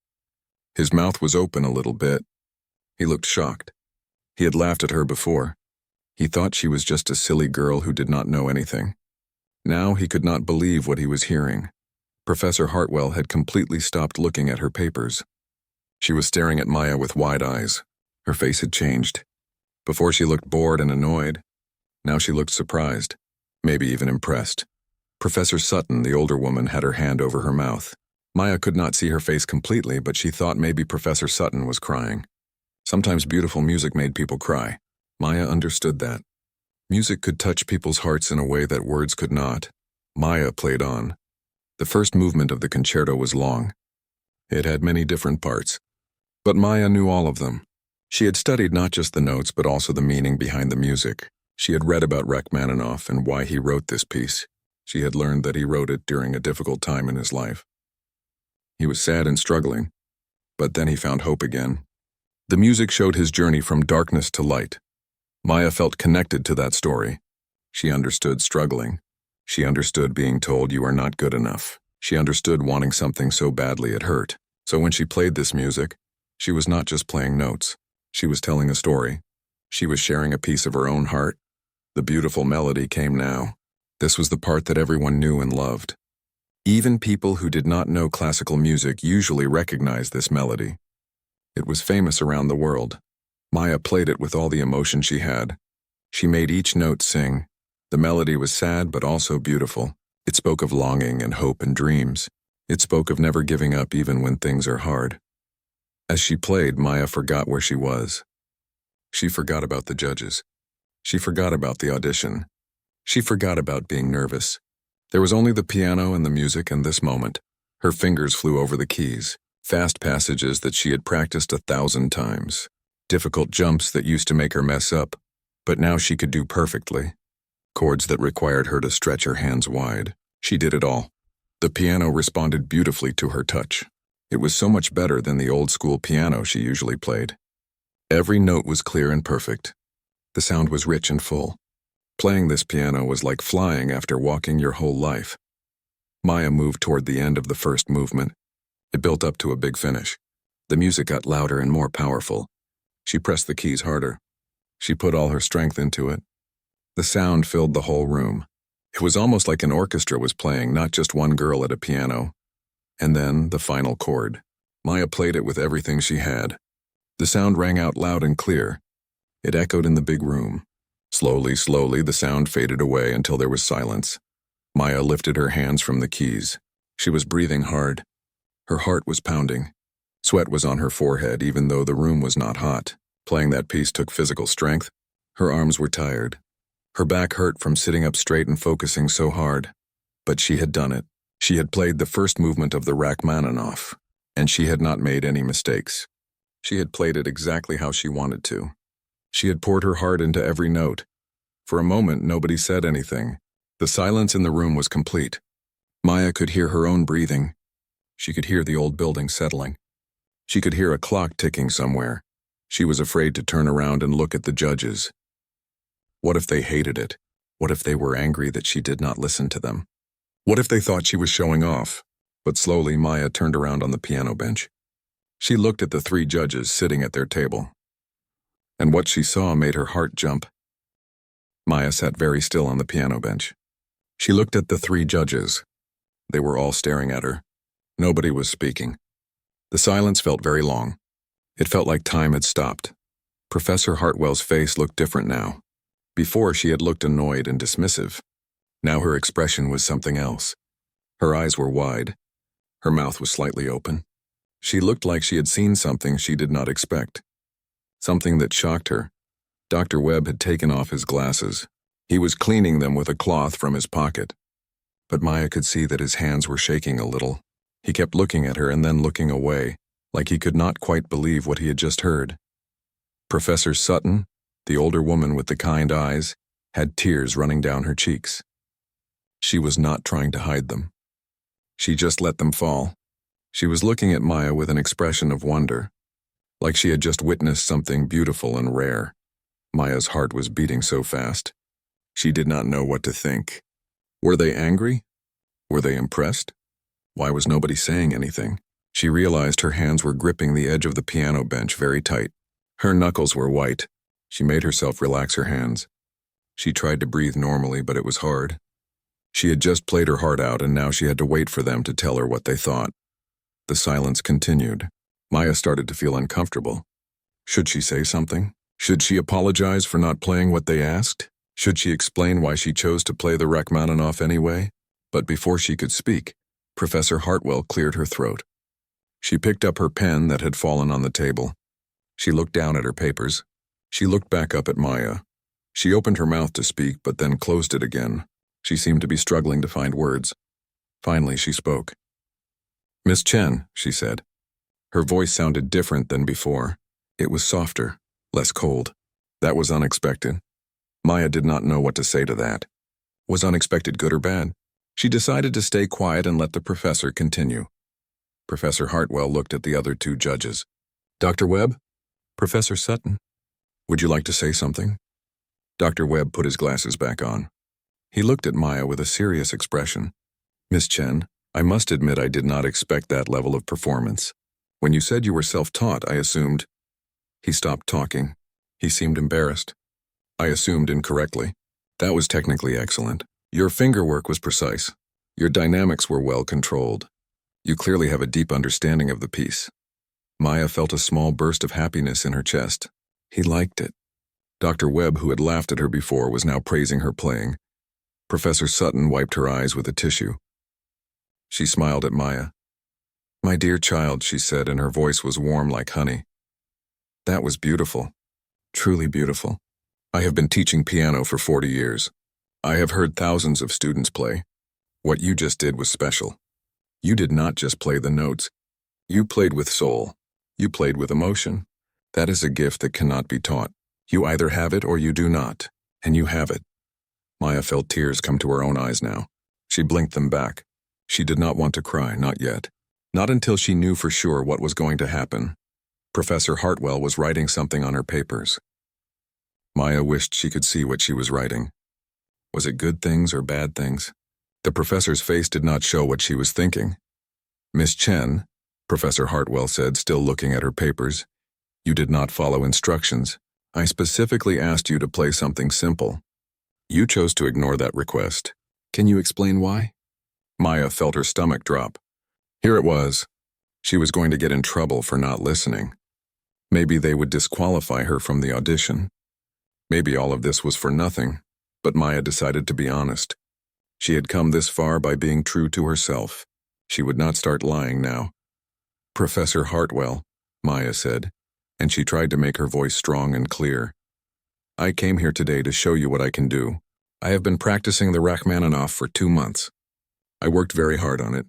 His mouth was open a little bit. He looked shocked. He had laughed at her before. He thought she was just a silly girl who did not know anything. Now he could not believe what he was hearing. Professor Hartwell had completely stopped looking at her papers. She was staring at Maya with wide eyes. Her face had changed. Before she looked bored and annoyed. Now she looked surprised, maybe even impressed. Professor Sutton, the older woman, had her hand over her mouth. Maya could not see her face completely, but she thought maybe Professor Sutton was crying. Sometimes beautiful music made people cry. Maya understood that. Music could touch people's hearts in a way that words could not. Maya played on. The first movement of the concerto was long. It had many different parts, but Maya knew all of them. She had studied not just the notes but also the meaning behind the music. She had read about Rachmaninoff and why he wrote this piece. She had learned that he wrote it during a difficult time in his life. He was sad and struggling, but then he found hope again. The music showed his journey from darkness to light. Maya felt connected to that story. She understood struggling. She understood being told you are not good enough. She understood wanting something so badly it hurt. So when she played this music, she was not just playing notes. She was telling a story. She was sharing a piece of her own heart. The beautiful melody came now. This was the part that everyone knew and loved. Even people who did not know classical music usually recognized this melody. It was famous around the world. Maya played it with all the emotion she had. She made each note sing. The melody was sad but also beautiful. It spoke of longing and hope and dreams. It spoke of never giving up even when things are hard. As she played, Maya forgot where she was. She forgot about the judges. She forgot about the audition. She forgot about being nervous. There was only the piano and the music and this moment. Her fingers flew over the keys, fast passages that she had practiced 1,000 times. Difficult jumps that used to make her mess up, but now she could do perfectly. chords that required her to stretch her hands wide. She did it all. The piano responded beautifully to her touch. It was so much better than the old-school piano she usually played. Every note was clear and perfect. The sound was rich and full. Playing this piano was like flying after walking your whole life. Maya moved toward the end of the first movement. It built up to a big finish. The music got louder and more powerful. She pressed the keys harder. She put all her strength into it. The sound filled the whole room. It was almost like an orchestra was playing, not just one girl at a piano. And then, the final chord. Maya played it with everything she had. The sound rang out loud and clear. It echoed in the big room. Slowly, the sound faded away until there was silence. Maya lifted her hands from the keys. She was breathing hard. Her heart was pounding. Sweat was on her forehead, even though the room was not hot. Playing that piece took physical strength. Her arms were tired. Her back hurt from sitting up straight and focusing so hard. But she had done it. She had played the first movement of the Rachmaninoff, and she had not made any mistakes. She had played it exactly how she wanted to. She had poured her heart into every note. For a moment, nobody said anything. The silence in the room was complete. Maya could hear her own breathing. She could hear the old building settling. She could hear a clock ticking somewhere. She was afraid to turn around and look at the judges. What if they hated it? What if they were angry that she did not listen to them? What if they thought she was showing off? But slowly, Maya turned around on the piano bench. She looked at the three judges sitting at their table. And what she saw made her heart jump. Maya sat very still on the piano bench. She looked at the three judges. They were all staring at her. Nobody was speaking. The silence felt very long. It felt like time had stopped. Professor Hartwell's face looked different now. Before, she had looked annoyed and dismissive. Now her expression was something else. Her eyes were wide. Her mouth was slightly open. She looked like she had seen something she did not expect. Something that shocked her. Dr. Webb had taken off his glasses. He was cleaning them with a cloth from his pocket. But Maya could see that his hands were shaking a little. He kept looking at her and then looking away, like he could not quite believe what he had just heard. Professor Sutton, the older woman with the kind eyes, had tears running down her cheeks. She was not trying to hide them. She just let them fall. She was looking at Maya with an expression of wonder, like she had just witnessed something beautiful and rare. Maya's heart was beating so fast. She did not know what to think. Were they angry? Were they impressed? Why was nobody saying anything? She realized her hands were gripping the edge of the piano bench very tight. Her knuckles were white. She made herself relax her hands. She tried to breathe normally, but it was hard. She had just played her heart out, and now she had to wait for them to tell her what they thought. The silence continued. Maya started to feel uncomfortable. Should she say something? Should she apologize for not playing what they asked? Should she explain why she chose to play the Rachmaninoff anyway? But before she could speak, Professor Hartwell cleared her throat. She picked up her pen that had fallen on the table. She looked down at her papers. She looked back up at Maya. She opened her mouth to speak, but then closed it again. She seemed to be struggling to find words. Finally, she spoke. "Miss Chen," she said. Her voice sounded different than before. It was softer, less cold. That was unexpected. Maya did not know what to say to that. Was unexpected good or bad? She decided to stay quiet and let the professor continue. Professor Hartwell looked at the other two judges. "Dr. Webb? Professor Sutton? Would you like to say something?" Dr. Webb put his glasses back on. He looked at Maya with a serious expression. "Miss Chen, I must admit I did not expect that level of performance. When you said you were self-taught, I assumed—" He stopped talking. He seemed embarrassed. "I assumed incorrectly. That was technically excellent. Your fingerwork was precise. Your dynamics were well controlled. You clearly have a deep understanding of the piece." Maya felt a small burst of happiness in her chest. He liked it. Dr. Webb, who had laughed at her before, was now praising her playing. Professor Sutton wiped her eyes with a tissue. She smiled at Maya. "My dear child," she said, and her voice was warm like honey. "That was beautiful. Truly beautiful. I have been teaching piano for 40 years. I have heard thousands of students play. What you just did was special. You did not just play the notes. You played with soul. You played with emotion. That is a gift that cannot be taught. You either have it or you do not, and you have it. Maya felt tears come to her own eyes now. She blinked them back. She did not want to cry, not yet. Not until she knew for sure what was going to happen. Professor Hartwell was writing something on her papers. Maya wished she could see what she was writing. Was it good things or bad things? The professor's face did not show what she was thinking. "Miss Chen," Professor Hartwell said, still looking at her papers, "you did not follow instructions. I specifically asked you to play something simple. You chose to ignore that request. Can you explain why?" Maya felt her stomach drop. Here it was. She was going to get in trouble for not listening. Maybe they would disqualify her from the audition. Maybe all of this was for nothing, but Maya decided to be honest. She had come this far by being true to herself. She would not start lying now. "Professor Hartwell," Maya said, and she tried to make her voice strong and clear. "I came here today to show you what I can do. I have been practicing the Rachmaninoff for 2 months. I worked very hard on it.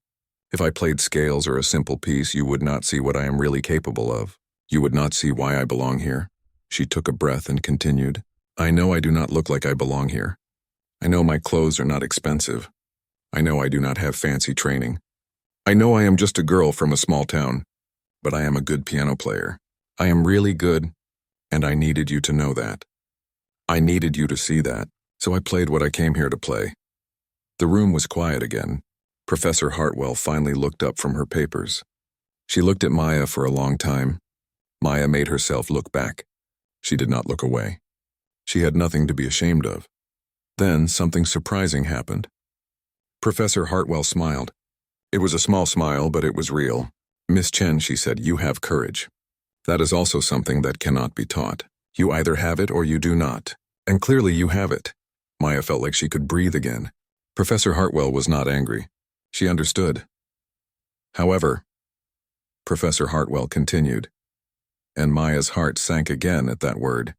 If I played scales or a simple piece, you would not see what I am really capable of. You would not see why I belong here." She took a breath and continued. "I know I do not look like I belong here. I know my clothes are not expensive. I know I do not have fancy training. I know I am just a girl from a small town, but I am a good piano player. I am really good, and I needed you to know that. I needed you to see that, so I played what I came here to play." The room was quiet again. Professor Hartwell finally looked up from her papers. She looked at Maya for a long time. Maya made herself look back. She did not look away. She had nothing to be ashamed of. Then something surprising happened. Professor Hartwell smiled. It was a small smile, but it was real. "Miss Chen," she said, "you have courage. That is also something that cannot be taught. You either have it or you do not. And clearly you have it." Maya felt like she could breathe again. Professor Hartwell was not angry. She understood. "However," Professor Hartwell continued, and Maya's heart sank again at that word,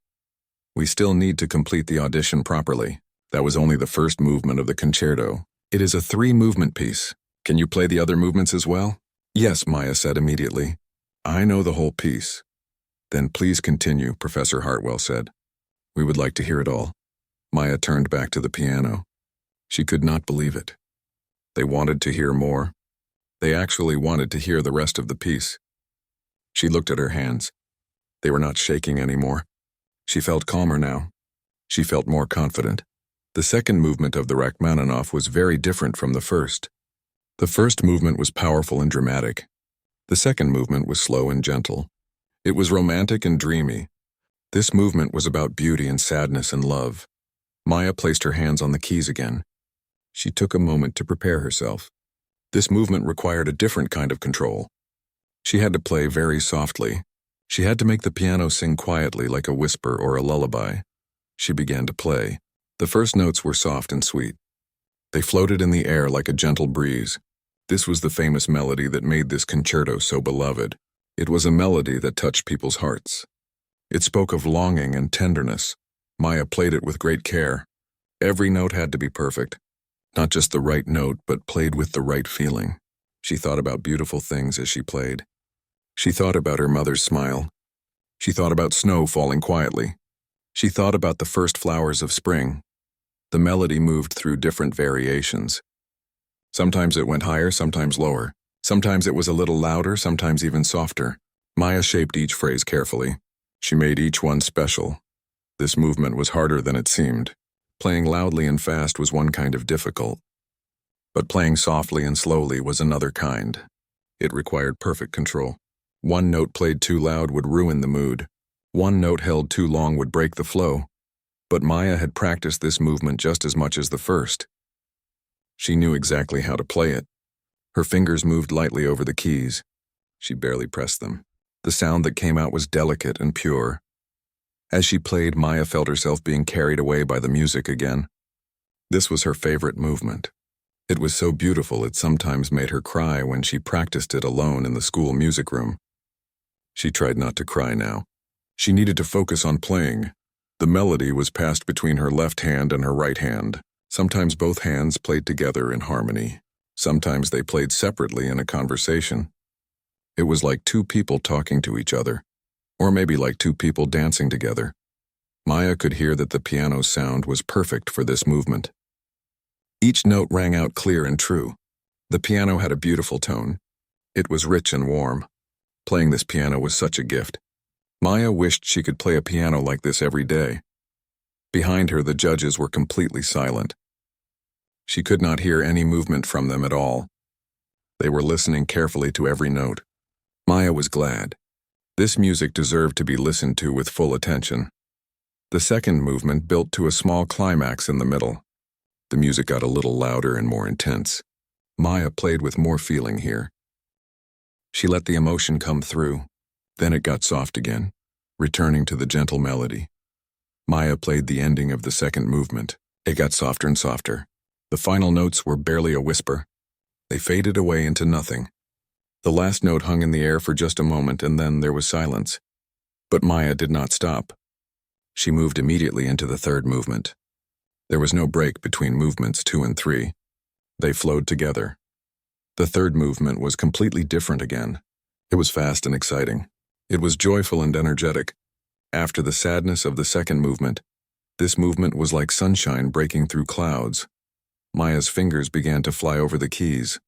"we still need to complete the audition properly. That was only the first movement of the concerto. It is a 3-movement piece. Can you play the other movements as well?" "Yes," Maya said immediately. "I know the whole piece." "Then please continue," Professor Hartwell said. "We would like to hear it all." Maya turned back to the piano. She could not believe it. They wanted to hear more. They actually wanted to hear the rest of the piece. She looked at her hands. They were not shaking anymore. She felt calmer now. She felt more confident. The second movement of the Rachmaninoff was very different from the first. The first movement was powerful and dramatic. The second movement was slow and gentle. It was romantic and dreamy. This movement was about beauty and sadness and love. Maya placed her hands on the keys again. She took a moment to prepare herself. This movement required a different kind of control. She had to play very softly. She had to make the piano sing quietly like a whisper or a lullaby. She began to play. The first notes were soft and sweet. They floated in the air like a gentle breeze. This was the famous melody that made this concerto so beloved. It was a melody that touched people's hearts. It spoke of longing and tenderness. Maya played it with great care. Every note had to be perfect. Not just the right note, but played with the right feeling. She thought about beautiful things as she played. She thought about her mother's smile. She thought about snow falling quietly. She thought about the first flowers of spring. The melody moved through different variations. Sometimes it went higher, sometimes lower. Sometimes it was a little louder, sometimes even softer. Maya shaped each phrase carefully. She made each one special. This movement was harder than it seemed. Playing loudly and fast was one kind of difficult. But playing softly and slowly was another kind. It required perfect control. One note played too loud would ruin the mood. One note held too long would break the flow. But Maya had practiced this movement just as much as the first. She knew exactly how to play it. Her fingers moved lightly over the keys. She barely pressed them. The sound that came out was delicate and pure. As she played, Maya felt herself being carried away by the music again. This was her favorite movement. It was so beautiful it sometimes made her cry when she practiced it alone in the school music room. She tried not to cry now. She needed to focus on playing. The melody was passed between her left hand and her right hand. Sometimes both hands played together in harmony. Sometimes they played separately in a conversation. It was like two people talking to each other, or maybe like two people dancing together. Maya could hear that the piano's sound was perfect for this movement. Each note rang out clear and true. The piano had a beautiful tone. It was rich and warm. Playing this piano was such a gift. Maya wished she could play a piano like this every day. Behind her, the judges were completely silent. She could not hear any movement from them at all. They were listening carefully to every note. Maya was glad. This music deserved to be listened to with full attention. The second movement built to a small climax in the middle. The music got a little louder and more intense. Maya played with more feeling here. She let the emotion come through. Then it got soft again, returning to the gentle melody. Maya played the ending of the second movement. It got softer and softer. The final notes were barely a whisper. They faded away into nothing. The last note hung in the air for just a moment, and then there was silence. But Maya did not stop. She moved immediately into the third movement. There was no break between movements 2 and 3. They flowed together. The third movement was completely different again. It was fast and exciting. It was joyful and energetic. After the sadness of the second movement, this movement was like sunshine breaking through clouds. Maya's fingers began to fly over the keys.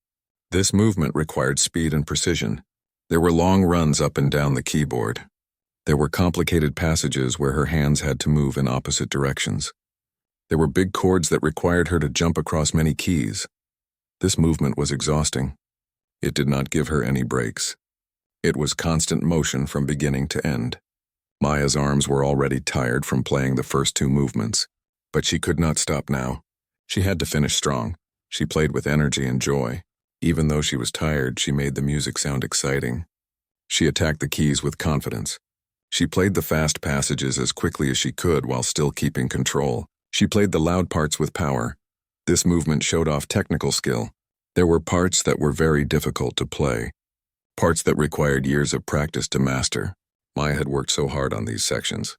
This movement required speed and precision. There were long runs up and down the keyboard. There were complicated passages where her hands had to move in opposite directions. There were big chords that required her to jump across many keys. This movement was exhausting. It did not give her any breaks. It was constant motion from beginning to end. Maya's arms were already tired from playing the first 2 movements, but she could not stop now. She had to finish strong. She played with energy and joy. Even though she was tired, she made the music sound exciting. She attacked the keys with confidence. She played the fast passages as quickly as she could while still keeping control. She played the loud parts with power. This movement showed off technical skill. There were parts that were very difficult to play, parts that required years of practice to master. Maya had worked so hard on these sections.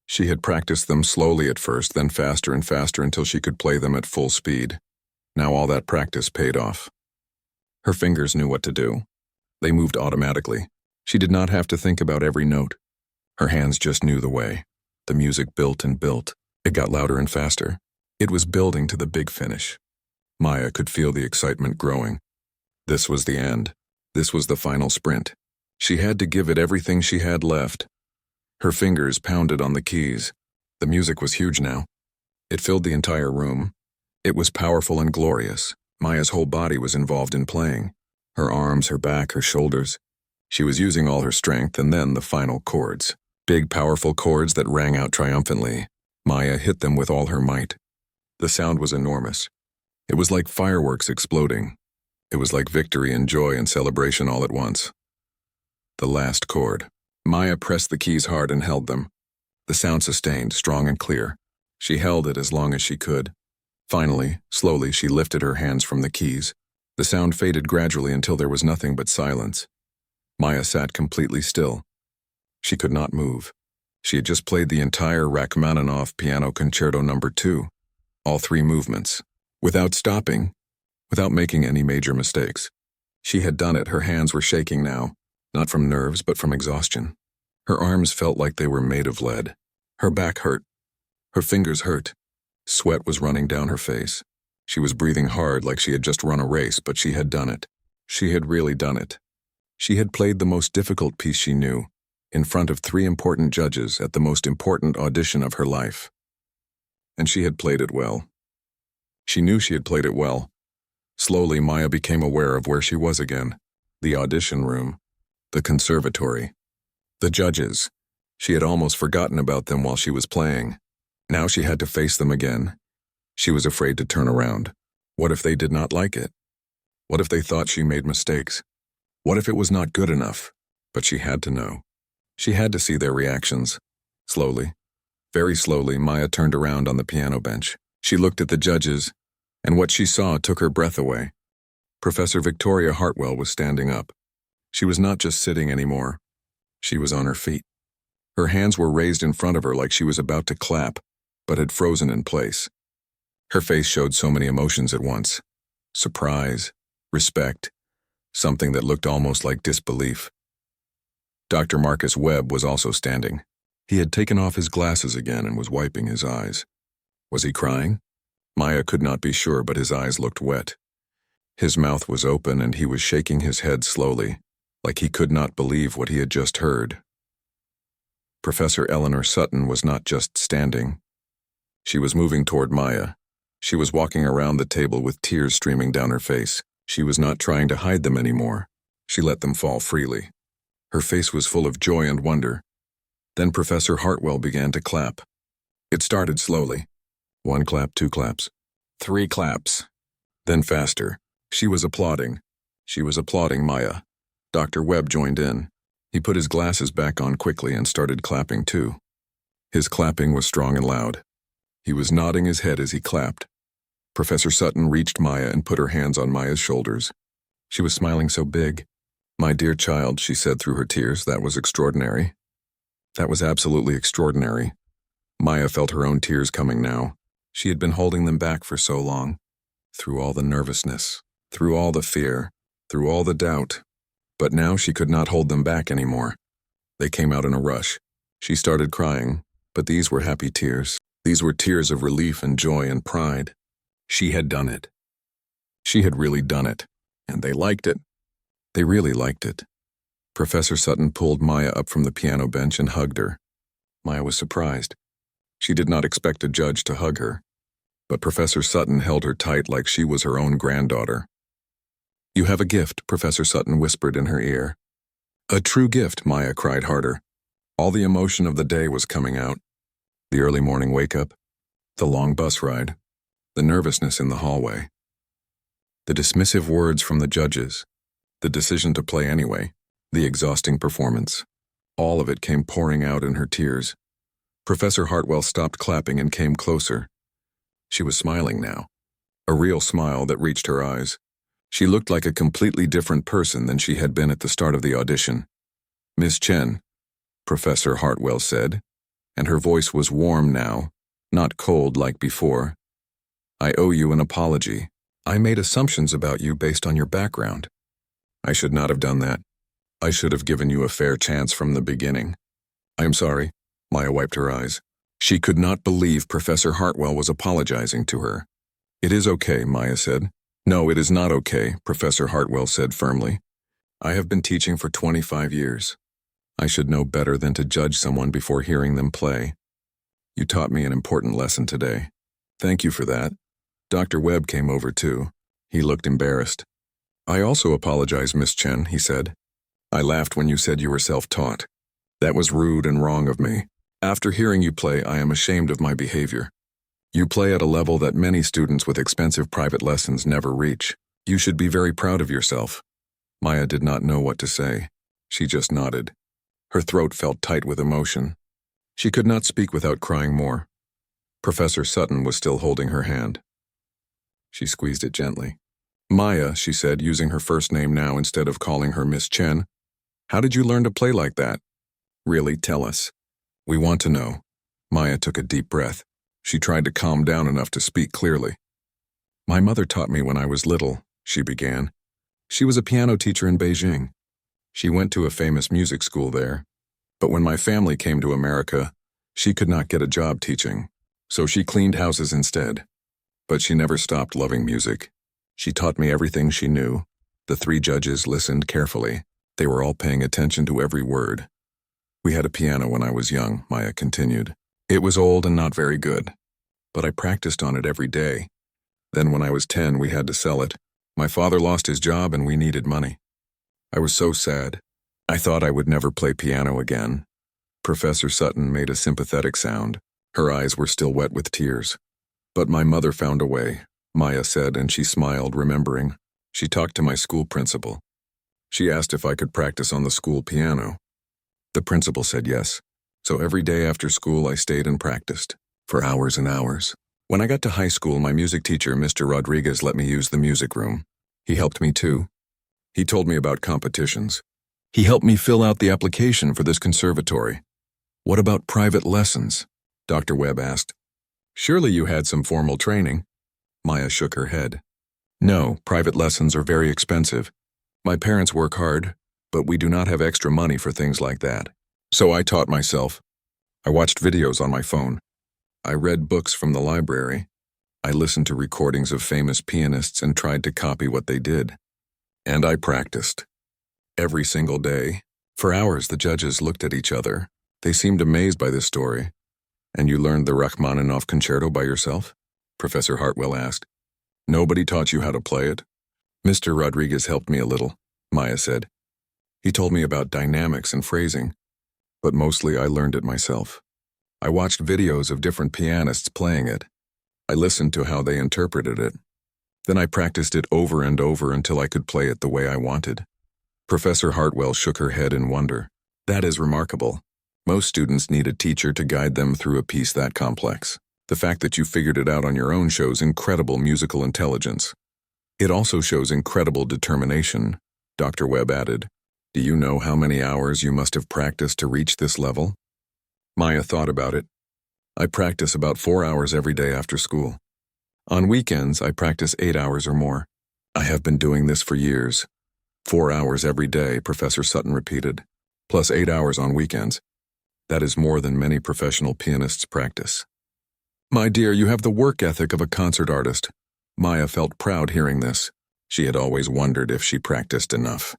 She had practiced them slowly at first, then faster and faster until she could play them at full speed. Now all that practice paid off. Her fingers knew what to do. They moved automatically. She did not have to think about every note. Her hands just knew the way. The music built and built. It got louder and faster. It was building to the big finish. Maya could feel the excitement growing. This was the end. This was the final sprint. She had to give it everything she had left. Her fingers pounded on the keys. The music was huge now. It filled the entire room. It was powerful and glorious. Maya's whole body was involved in playing. Her arms, her back, her shoulders. She was using all her strength, and then the final chords. Big, powerful chords that rang out triumphantly. Maya hit them with all her might. The sound was enormous. It was like fireworks exploding. It was like victory and joy and celebration all at once. The last chord. Maya pressed the keys hard and held them. The sound sustained, strong and clear. She held it as long as she could. Finally, slowly, she lifted her hands from the keys. The sound faded gradually until there was nothing but silence. Maya sat completely still. She could not move. She had just played the entire Rachmaninoff Piano Concerto No. 2, all 3 movements, without stopping, without making any major mistakes. She had done it. Her hands were shaking now, not from nerves but from exhaustion. Her arms felt like they were made of lead. Her back hurt. Her fingers hurt. Sweat was running down her face. She was breathing hard like she had just run a race, but she had done it. She had really done it. She had played the most difficult piece she knew, in front of 3 important judges at the most important audition of her life. And she had played it well. She knew she had played it well. Slowly, Maya became aware of where she was again. The audition room. The conservatory. The judges. She had almost forgotten about them while she was playing. Now she had to face them again. She was afraid to turn around. What if they did not like it? What if they thought she made mistakes? What if it was not good enough? But she had to know. She had to see their reactions. Slowly, very slowly, Maya turned around on the piano bench. She looked at the judges, and what she saw took her breath away. Professor Victoria Hartwell was standing up. She was not just sitting anymore. She was on her feet. Her hands were raised in front of her like she was about to clap, but had frozen in place. Her face showed so many emotions at once. Surprise, respect, something that looked almost like disbelief. Dr. Marcus Webb was also standing. He had taken off his glasses again and was wiping his eyes. Was he crying? Maya could not be sure, but his eyes looked wet. His mouth was open and he was shaking his head slowly, like he could not believe what he had just heard. Professor Eleanor Sutton was not just standing. She was moving toward Maya. She was walking around the table with tears streaming down her face. She was not trying to hide them anymore. She let them fall freely. Her face was full of joy and wonder. Then Professor Hartwell began to clap. It started slowly. 1 clap, 2 claps, 3 claps. Then faster. She was applauding. She was applauding Maya. Dr. Webb joined in. He put his glasses back on quickly and started clapping too. His clapping was strong and loud. He was nodding his head as he clapped. Professor Sutton reached Maya and put her hands on Maya's shoulders. She was smiling so big. "My dear child," she said through her tears, "that was extraordinary. That was absolutely extraordinary." Maya felt her own tears coming now. She had been holding them back for so long. Through all the nervousness, through all the fear, through all the doubt. But now she could not hold them back anymore. They came out in a rush. She started crying, but these were happy tears. These were tears of relief and joy and pride. She had done it. She had really done it, and they liked it. They really liked it. Professor Sutton pulled Maya up from the piano bench and hugged her. Maya was surprised. She did not expect a judge to hug her, but Professor Sutton held her tight like she was her own granddaughter. "You have a gift," Professor Sutton whispered in her ear. "A true gift," Maya cried harder. All the emotion of the day was coming out. The early morning wake-up, the long bus ride, the nervousness in the hallway, the dismissive words from the judges, the decision to play anyway, the exhausting performance. All of it came pouring out in her tears. Professor Hartwell stopped clapping and came closer. She was smiling now, a real smile that reached her eyes. She looked like a completely different person than she had been at the start of the audition. "Miss Chen," Professor Hartwell said, and her voice was warm now, not cold like before. "I owe you an apology. I made assumptions about you based on your background. I should not have done that. I should have given you a fair chance from the beginning. I am sorry." Maya wiped her eyes. She could not believe Professor Hartwell was apologizing to her. "It is okay," Maya said. "No, it is not okay," Professor Hartwell said firmly. "I have been teaching for 25 years. I should know better than to judge someone before hearing them play. You taught me an important lesson today. Thank you for that." Dr. Webb came over too. He looked embarrassed. "I also apologize, Miss Chen," he said. "I laughed when you said you were self-taught. That was rude and wrong of me. After hearing you play, I am ashamed of my behavior. You play at a level that many students with expensive private lessons never reach. You should be very proud of yourself." Maya did not know what to say. She just nodded. Her throat felt tight with emotion. She could not speak without crying more. Professor Sutton was still holding her hand. She squeezed it gently. "Maya," she said, using her first name now instead of calling her Miss Chen. "How did you learn to play like that? Really, tell us. We want to know." Maya took a deep breath. She tried to calm down enough to speak clearly. "My mother taught me when I was little," she began. "She was a piano teacher in Beijing. She went to a famous music school there. But when my family came to America, she could not get a job teaching, so she cleaned houses instead. But she never stopped loving music. She taught me everything she knew." The 3 judges listened carefully. They were all paying attention to every word. "We had a piano when I was young," Maya continued. "It was old and not very good, but I practiced on it every day. Then when I was 10, we had to sell it. My father lost his job and we needed money. I was so sad. I thought I would never play piano again." Professor Sutton made a sympathetic sound. Her eyes were still wet with tears. "But my mother found a way," Maya said, and she smiled, remembering. "She talked to my school principal. She asked if I could practice on the school piano. The principal said yes. So every day after school I stayed and practiced, for hours and hours. When I got to high school, my music teacher, Mr. Rodriguez, let me use the music room. He helped me too. He told me about competitions. He helped me fill out the application for this conservatory." "What about private lessons?" Dr. Webb asked. "Surely you had some formal training?" Maya shook her head. "No, private lessons are very expensive. My parents work hard, but we do not have extra money for things like that. So I taught myself. I watched videos on my phone. I read books from the library. I listened to recordings of famous pianists and tried to copy what they did. And I practiced. Every single day. For hours, the judges looked at each other. They seemed amazed by this story. And you learned the Rachmaninoff concerto by yourself? Professor Hartwell asked. Nobody taught you how to play it? Mr. Rodriguez helped me a little, Maya said. He told me about dynamics and phrasing, but mostly I learned it myself. I watched videos of different pianists playing it. I listened to how they interpreted it. Then I practiced it over and over until I could play it the way I wanted. Professor Hartwell shook her head in wonder. That is remarkable. Most students need a teacher to guide them through a piece that complex. The fact that you figured it out on your own shows incredible musical intelligence. It also shows incredible determination, Dr. Webb added. Do you know how many hours you must have practiced to reach this level? Maya thought about it. I practice about 4 hours every day after school. On weekends, I practice 8 hours or more. I have been doing this for years. 4 hours every day, Professor Sutton repeated, plus 8 hours on weekends. That is more than many professional pianists practice. My dear, you have the work ethic of a concert artist. Maya felt proud hearing this. She had always wondered if she practiced enough.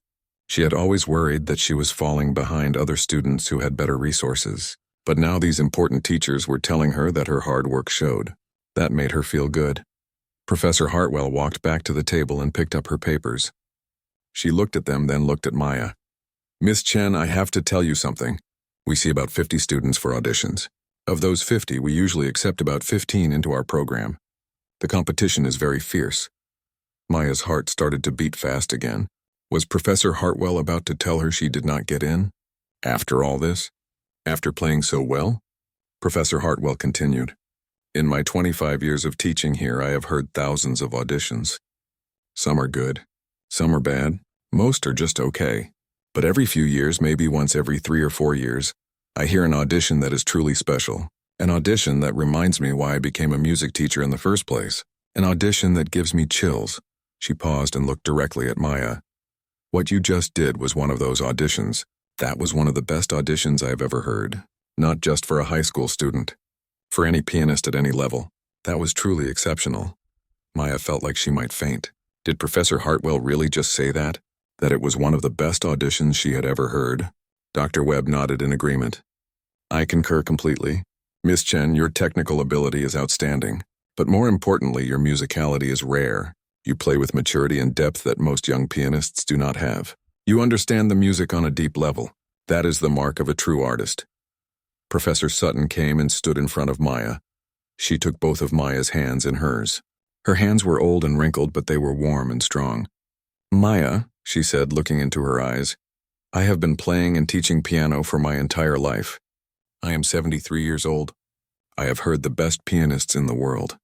She had always worried that she was falling behind other students who had better resources. But now these important teachers were telling her that her hard work showed. That made her feel good. Professor Hartwell walked back to the table and picked up her papers. She looked at them, then looked at Maya. Miss Chen, I have to tell you something. We see about 50 students for auditions. Of those 50, we usually accept about 15 into our program. The competition is very fierce. Maya's heart started to beat fast again. Was Professor Hartwell about to tell her she did not get in? After all this? After playing so well? Professor Hartwell continued. In my 25 years of teaching here, I have heard thousands of auditions. Some are good. Some are bad. Most are just okay. But every few years, maybe once every 3 or 4 years, I hear an audition that is truly special. An audition that reminds me why I became a music teacher in the first place. An audition that gives me chills. She paused and looked directly at Maya. What you just did was one of those auditions. That was one of the best auditions I have ever heard. Not just for a high school student. For any pianist at any level. That was truly exceptional. Maya felt like she might faint. Did Professor Hartwell really just say that? That it was one of the best auditions she had ever heard? Dr. Webb nodded in agreement. I concur completely. Miss Chen, your technical ability is outstanding. But more importantly, your musicality is rare. You play with maturity and depth that most young pianists do not have. You understand the music on a deep level. That is the mark of a true artist. Professor Sutton came and stood in front of Maya. She took both of Maya's hands in hers. Her hands were old and wrinkled, but they were warm and strong. Maya, she said, looking into her eyes, I have been playing and teaching piano for my entire life. I am 73 years old. I have heard the best pianists in the world.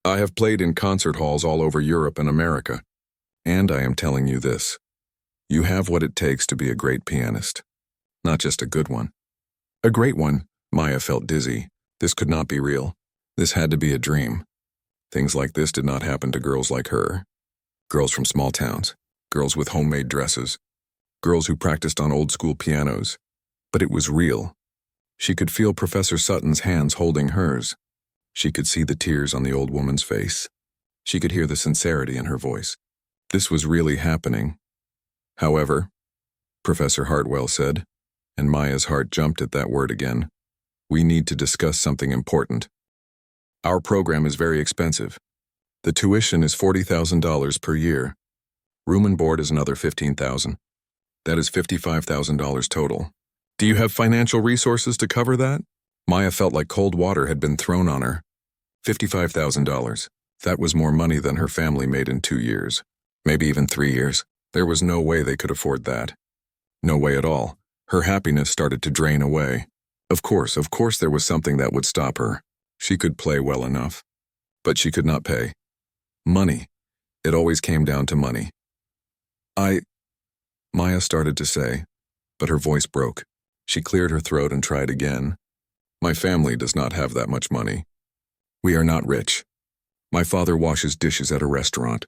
I have played in concert halls all over Europe and America. And I am telling you this. You have what it takes to be a great pianist. Not just a good one. A great one. Maya felt dizzy. This could not be real. This had to be a dream. Things like this did not happen to girls like her. Girls from small towns. Girls with homemade dresses. Girls who practiced on old-school pianos. But it was real. She could feel Professor Sutton's hands holding hers. She could see the tears on the old woman's face. She could hear the sincerity in her voice. This was really happening. However, Professor Hartwell said, and Maya's heart jumped at that word again, we need to discuss something important. Our program is very expensive. The tuition is $40,000 per year. Room and board is another $15,000. That is $55,000 total. Do you have financial resources to cover that? Maya felt like cold water had been thrown on her. $55,000. That was more money than her family made in 2 years. Maybe even 3 years. There was no way they could afford that. No way at all. Her happiness started to drain away. Of course there was something that would stop her. She could play well enough. But she could not pay. Money. It always came down to money. Maya started to say, but her voice broke. She cleared her throat and tried again. My family does not have that much money. We are not rich. My father washes dishes at a restaurant.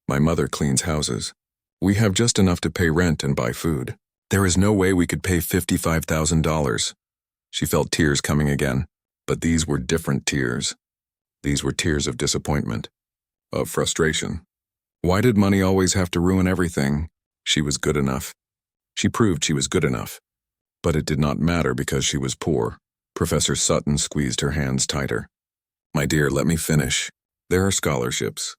My mother cleans houses. We have just enough to pay rent and buy food. There is no way we could pay $55,000. She felt tears coming again, but these were different tears. These were tears of disappointment, of frustration. Why did money always have to ruin everything? She was good enough. She proved she was good enough. But it did not matter because she was poor. Professor Sutton squeezed her hands tighter. My dear, let me finish. There are scholarships.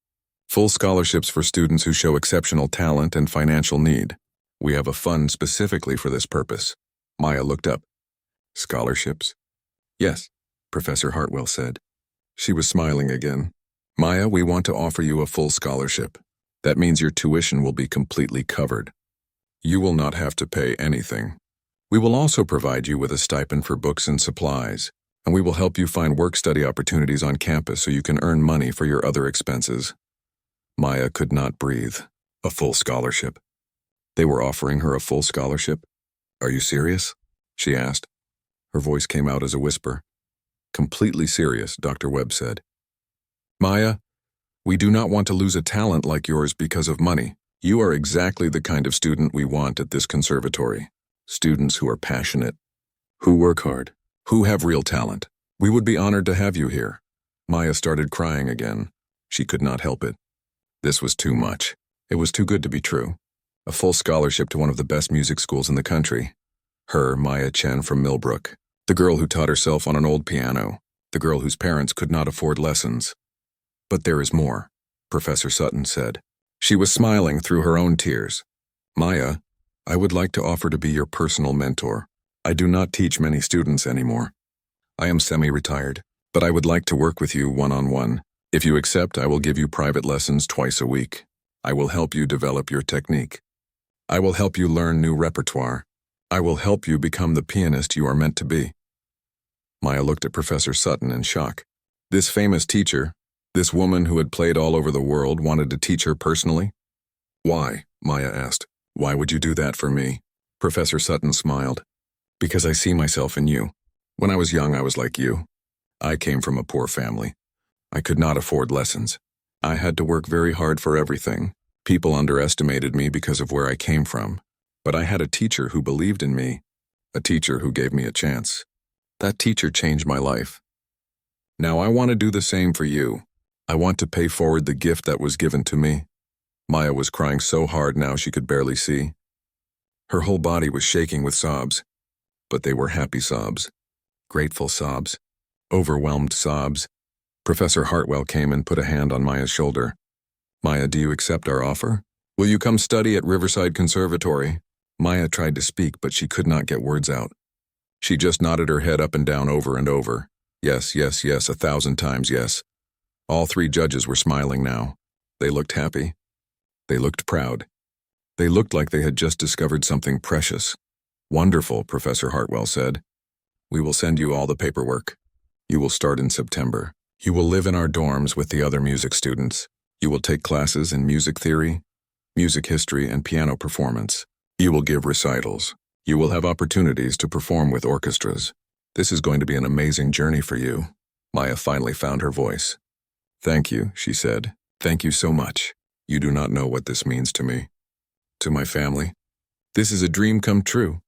Full scholarships for students who show exceptional talent and financial need. We have a fund specifically for this purpose. Maya looked up. Scholarships? Yes, Professor Hartwell said. She was smiling again. Maya, we want to offer you a full scholarship. That means your tuition will be completely covered. You will not have to pay anything. We will also provide you with a stipend for books and supplies, and we will help you find work-study opportunities on campus so you can earn money for your other expenses. Maya could not breathe. A full scholarship. They were offering her a full scholarship? Are you serious? She asked. Her voice came out as a whisper. Completely serious, Dr. Webb said. Maya, we do not want to lose a talent like yours because of money. You are exactly the kind of student we want at this conservatory. Students who are passionate, who work hard, who have real talent. We would be honored to have you here. Maya started crying again. She could not help it. This was too much. It was too good to be true. A full scholarship to one of the best music schools in the country. Her, Maya Chen from Millbrook. The girl who taught herself on an old piano. The girl whose parents could not afford lessons. But there is more, Professor Sutton said. She was smiling through her own tears. Maya, I would like to offer to be your personal mentor. I do not teach many students anymore. I am semi-retired, but I would like to work with you one-on-one. If you accept, I will give you private lessons twice a week. I will help you develop your technique. I will help you learn new repertoire. I will help you become the pianist you are meant to be. Maya looked at Professor Sutton in shock. This famous teacher, this woman who had played all over the world, wanted to teach her personally? Why? Maya asked. Why would you do that for me? Professor Sutton smiled. Because I see myself in you. When I was young, I was like you. I came from a poor family. I could not afford lessons. I had to work very hard for everything. People underestimated me because of where I came from. But I had a teacher who believed in me. A teacher who gave me a chance. That teacher changed my life. Now I want to do the same for you. I want to pay forward the gift that was given to me. Maya was crying so hard now she could barely see. Her whole body was shaking with sobs. But they were happy sobs. Grateful sobs. Overwhelmed sobs. Professor Hartwell came and put a hand on Maya's shoulder. Maya, do you accept our offer? Will you come study at Riverside Conservatory? Maya tried to speak, but she could not get words out. She just nodded her head up and down over and over. Yes, yes, yes, 1,000 times yes. All three judges were smiling now. They looked happy. They looked proud. They looked like they had just discovered something precious. Wonderful, Professor Hartwell said. We will send you all the paperwork. You will start in September. You will live in our dorms with the other music students. You will take classes in music theory, music history, and piano performance. You will give recitals. You will have opportunities to perform with orchestras. This is going to be an amazing journey for you. Maya finally found her voice. Thank you, she said. Thank you so much. You do not know what this means to me. To my family. This is a dream come true.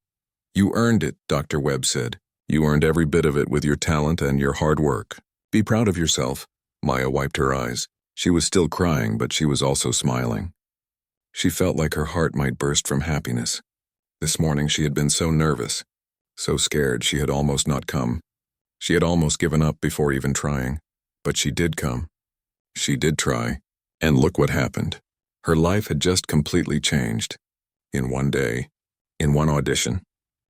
You earned it, Dr. Webb said. You earned every bit of it with your talent and your hard work. Be proud of yourself. Maya wiped her eyes. She was still crying, but she was also smiling. She felt like her heart might burst from happiness. This morning she had been so nervous, so scared she had almost not come. She had almost given up before even trying. But she did come. She did try. And look what happened. Her life had just completely changed. In one day. In one audition.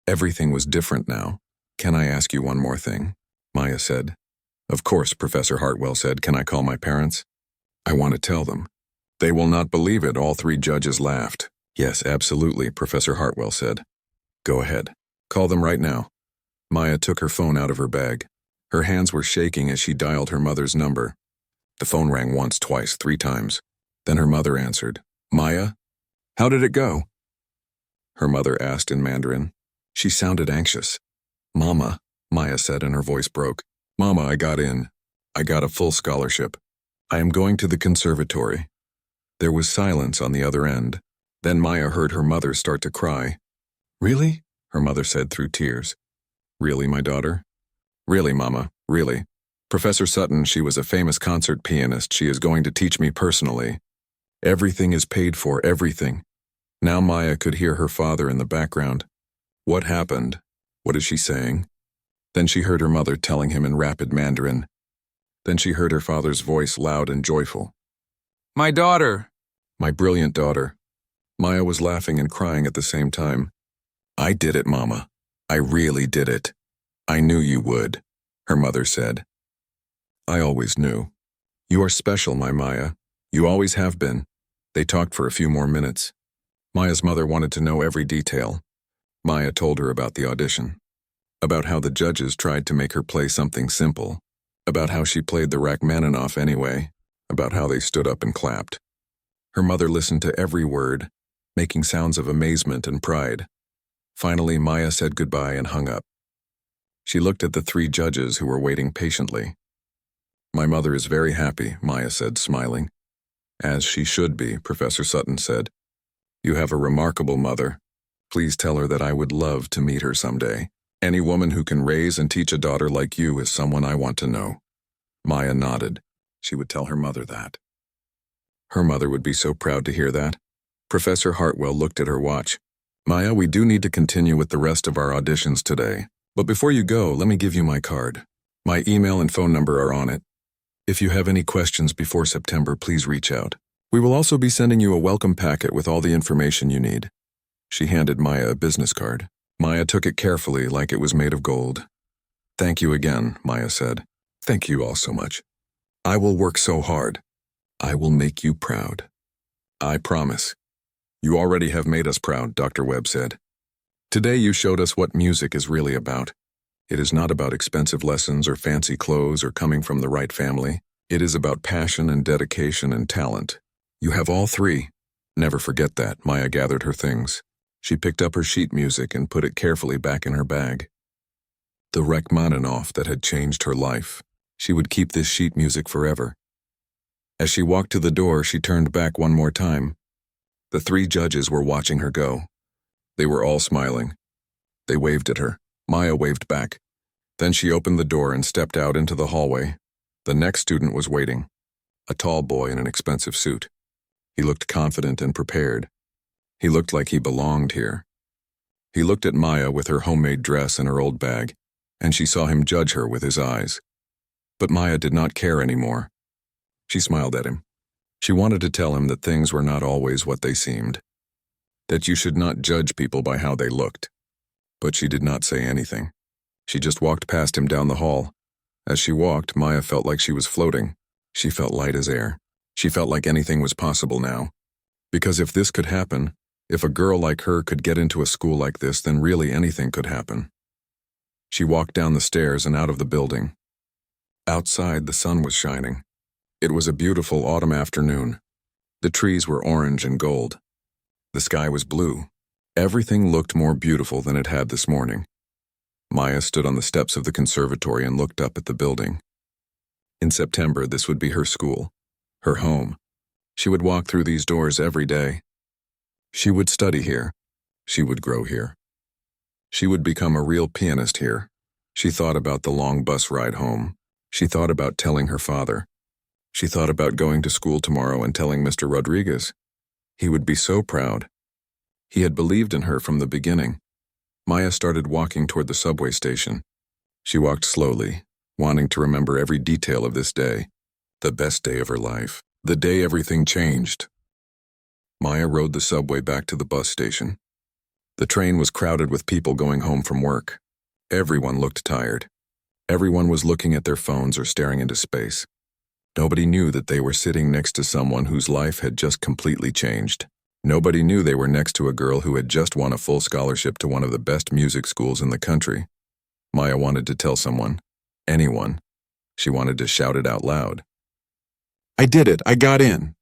Everything was different now. Can I ask you one more thing? Maya said. Of course, Professor Hartwell said. Can I call my parents? I want to tell them. They will not believe it. All three judges laughed. Yes, absolutely, Professor Hartwell said. Go ahead. Call them right now. Maya took her phone out of her bag. Her hands were shaking as she dialed her mother's number. The phone rang once, twice, 3 times. Then her mother answered. Maya? How did it go? Her mother asked in Mandarin. She sounded anxious. Mama, Maya said and her voice broke. Mama, I got in. I got a full scholarship. I am going to the conservatory. There was silence on the other end. Then Maya heard her mother start to cry. Really? Her mother said through tears. Really, my daughter? Really, Mama, really. Professor Sutton, she was a famous concert pianist. She is going to teach me personally. Everything is paid for, everything. Now Maya could hear her father in the background. What happened? What is she saying? Then she heard her mother telling him in rapid Mandarin. Then she heard her father's voice loud and joyful. My daughter! My brilliant daughter. Maya was laughing and crying at the same time. I did it, Mama. I really did it. I knew you would, her mother said. I always knew. You are special, my Maya. You always have been. They talked for a few more minutes. Maya's mother wanted to know every detail. Maya told her about the audition, about how the judges tried to make her play something simple, about how she played the Rachmaninoff anyway, about how they stood up and clapped. Her mother listened to every word, making sounds of amazement and pride. Finally, Maya said goodbye and hung up. She looked at the 3 judges who were waiting patiently. My mother is very happy, Maya said, smiling. As she should be, Professor Sutton said. You have a remarkable mother. Please tell her that I would love to meet her someday. Any woman who can raise and teach a daughter like you is someone I want to know. Maya nodded. She would tell her mother that. Her mother would be so proud to hear that. Professor Hartwell looked at her watch. Maya, we do need to continue with the rest of our auditions today. But before you go, let me give you my card. My email and phone number are on it. If you have any questions before September, please reach out. We will also be sending you a welcome packet with all the information you need. She handed Maya a business card. Maya took it carefully like it was made of gold. Thank you again, Maya said. Thank you all so much. I will work so hard. I will make you proud. I promise. You already have made us proud, Dr. Webb said. Today you showed us what music is really about. It is not about expensive lessons or fancy clothes or coming from the right family. It is about passion and dedication and talent. You have all 3. Never forget that. Maya gathered her things. She picked up her sheet music and put it carefully back in her bag. The Rachmaninoff that had changed her life. She would keep this sheet music forever. As she walked to the door, she turned back one more time. The 3 judges were watching her go. They were all smiling. They waved at her. Maya waved back. Then she opened the door and stepped out into the hallway. The next student was waiting, a tall boy in an expensive suit. He looked confident and prepared. He looked like he belonged here. He looked at Maya with her homemade dress and her old bag, and she saw him judge her with his eyes. But Maya did not care anymore. She smiled at him. She wanted to tell him that things were not always what they seemed, that you should not judge people by how they looked. But she did not say anything. She just walked past him down the hall. As she walked, Maya felt like she was floating. She felt light as air. She felt like anything was possible now. Because if this could happen, if a girl like her could get into a school like this, then really anything could happen. She walked down the stairs and out of the building. Outside, the sun was shining. It was a beautiful autumn afternoon. The trees were orange and gold. The sky was blue. Everything looked more beautiful than it had this morning. Maya stood on the steps of the conservatory and looked up at the building. In September, this would be her school, her home. She would walk through these doors every day. She would study here. She would grow here. She would become a real pianist here. She thought about the long bus ride home. She thought about telling her father. She thought about going to school tomorrow and telling Mr. Rodriguez. He would be so proud. He had believed in her from the beginning. Maya started walking toward the subway station. She walked slowly, wanting to remember every detail of this day, the best day of her life, the day everything changed. Maya rode the subway back to the bus station. The train was crowded with people going home from work. Everyone looked tired. Everyone was looking at their phones or staring into space. Nobody knew that they were sitting next to someone whose life had just completely changed. Nobody knew they were next to a girl who had just won a full scholarship to one of the best music schools in the country. Maya wanted to tell someone, anyone. She wanted to shout it out loud. I did it! I got in!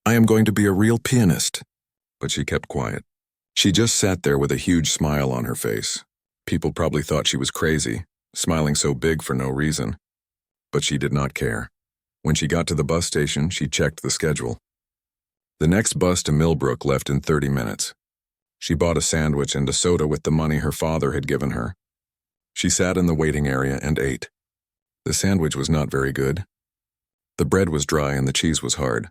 I am going to be a real pianist. But she kept quiet. She just sat there with a huge smile on her face. People probably thought she was crazy, smiling so big for no reason. But she did not care. When she got to the bus station, she checked the schedule. The next bus to Millbrook left in 30 minutes. She bought a sandwich and a soda with the money her father had given her. She sat in the waiting area and ate. The sandwich was not very good. The bread was dry and the cheese was hard,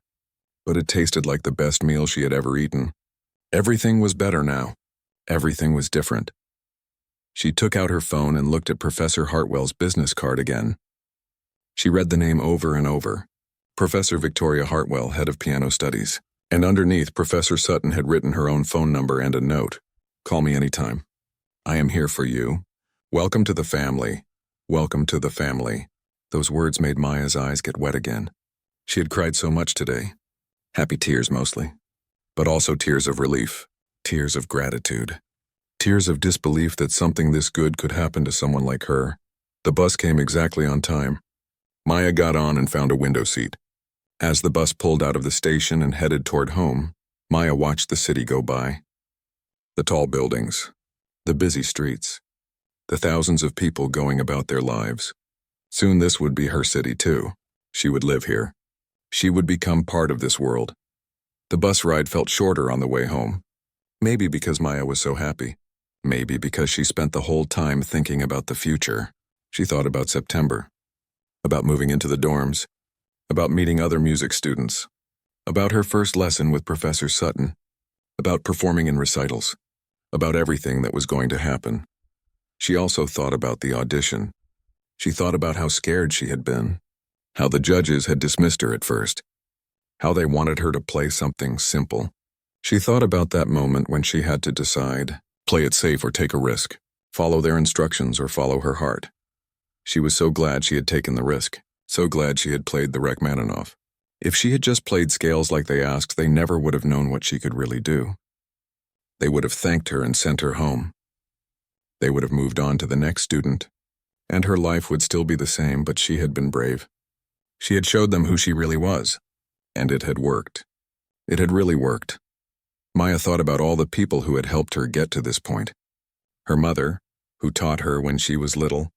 but it tasted like the best meal she had ever eaten. Everything was better now. Everything was different. She took out her phone and looked at Professor Hartwell's business card again. She read the name over and over. Professor Victoria Hartwell, head of piano studies. And underneath, Professor Sutton had written her own phone number and a note. Call me anytime. I am here for you. Welcome to the family. Welcome to the family. Those words made Maya's eyes get wet again. She had cried so much today. Happy tears mostly. But also tears of relief. Tears of gratitude. Tears of disbelief that something this good could happen to someone like her. The bus came exactly on time. Maya got on and found a window seat. As the bus pulled out of the station and headed toward home, Maya watched the city go by. The tall buildings, the busy streets, the thousands of people going about their lives. Soon this would be her city too. She would live here. She would become part of this world. The bus ride felt shorter on the way home. Maybe because Maya was so happy. Maybe because she spent the whole time thinking about the future. She thought about September, about moving into the dorms, about meeting other music students, about her first lesson with Professor Sutton, about performing in recitals, about everything that was going to happen. She also thought about the audition. She thought about how scared she had been, how the judges had dismissed her at first, how they wanted her to play something simple. She thought about that moment when she had to decide, play it safe or take a risk, follow their instructions or follow her heart. She was so glad she had taken the risk, so glad she had played the Rachmaninoff. If she had just played scales like they asked, they never would have known what she could really do. They would have thanked her and sent her home. They would have moved on to the next student, and her life would still be the same, but she had been brave. She had showed them who she really was, and it had worked. It had really worked. Maya thought about all the people who had helped her get to this point. Her mother, who taught her when she was little,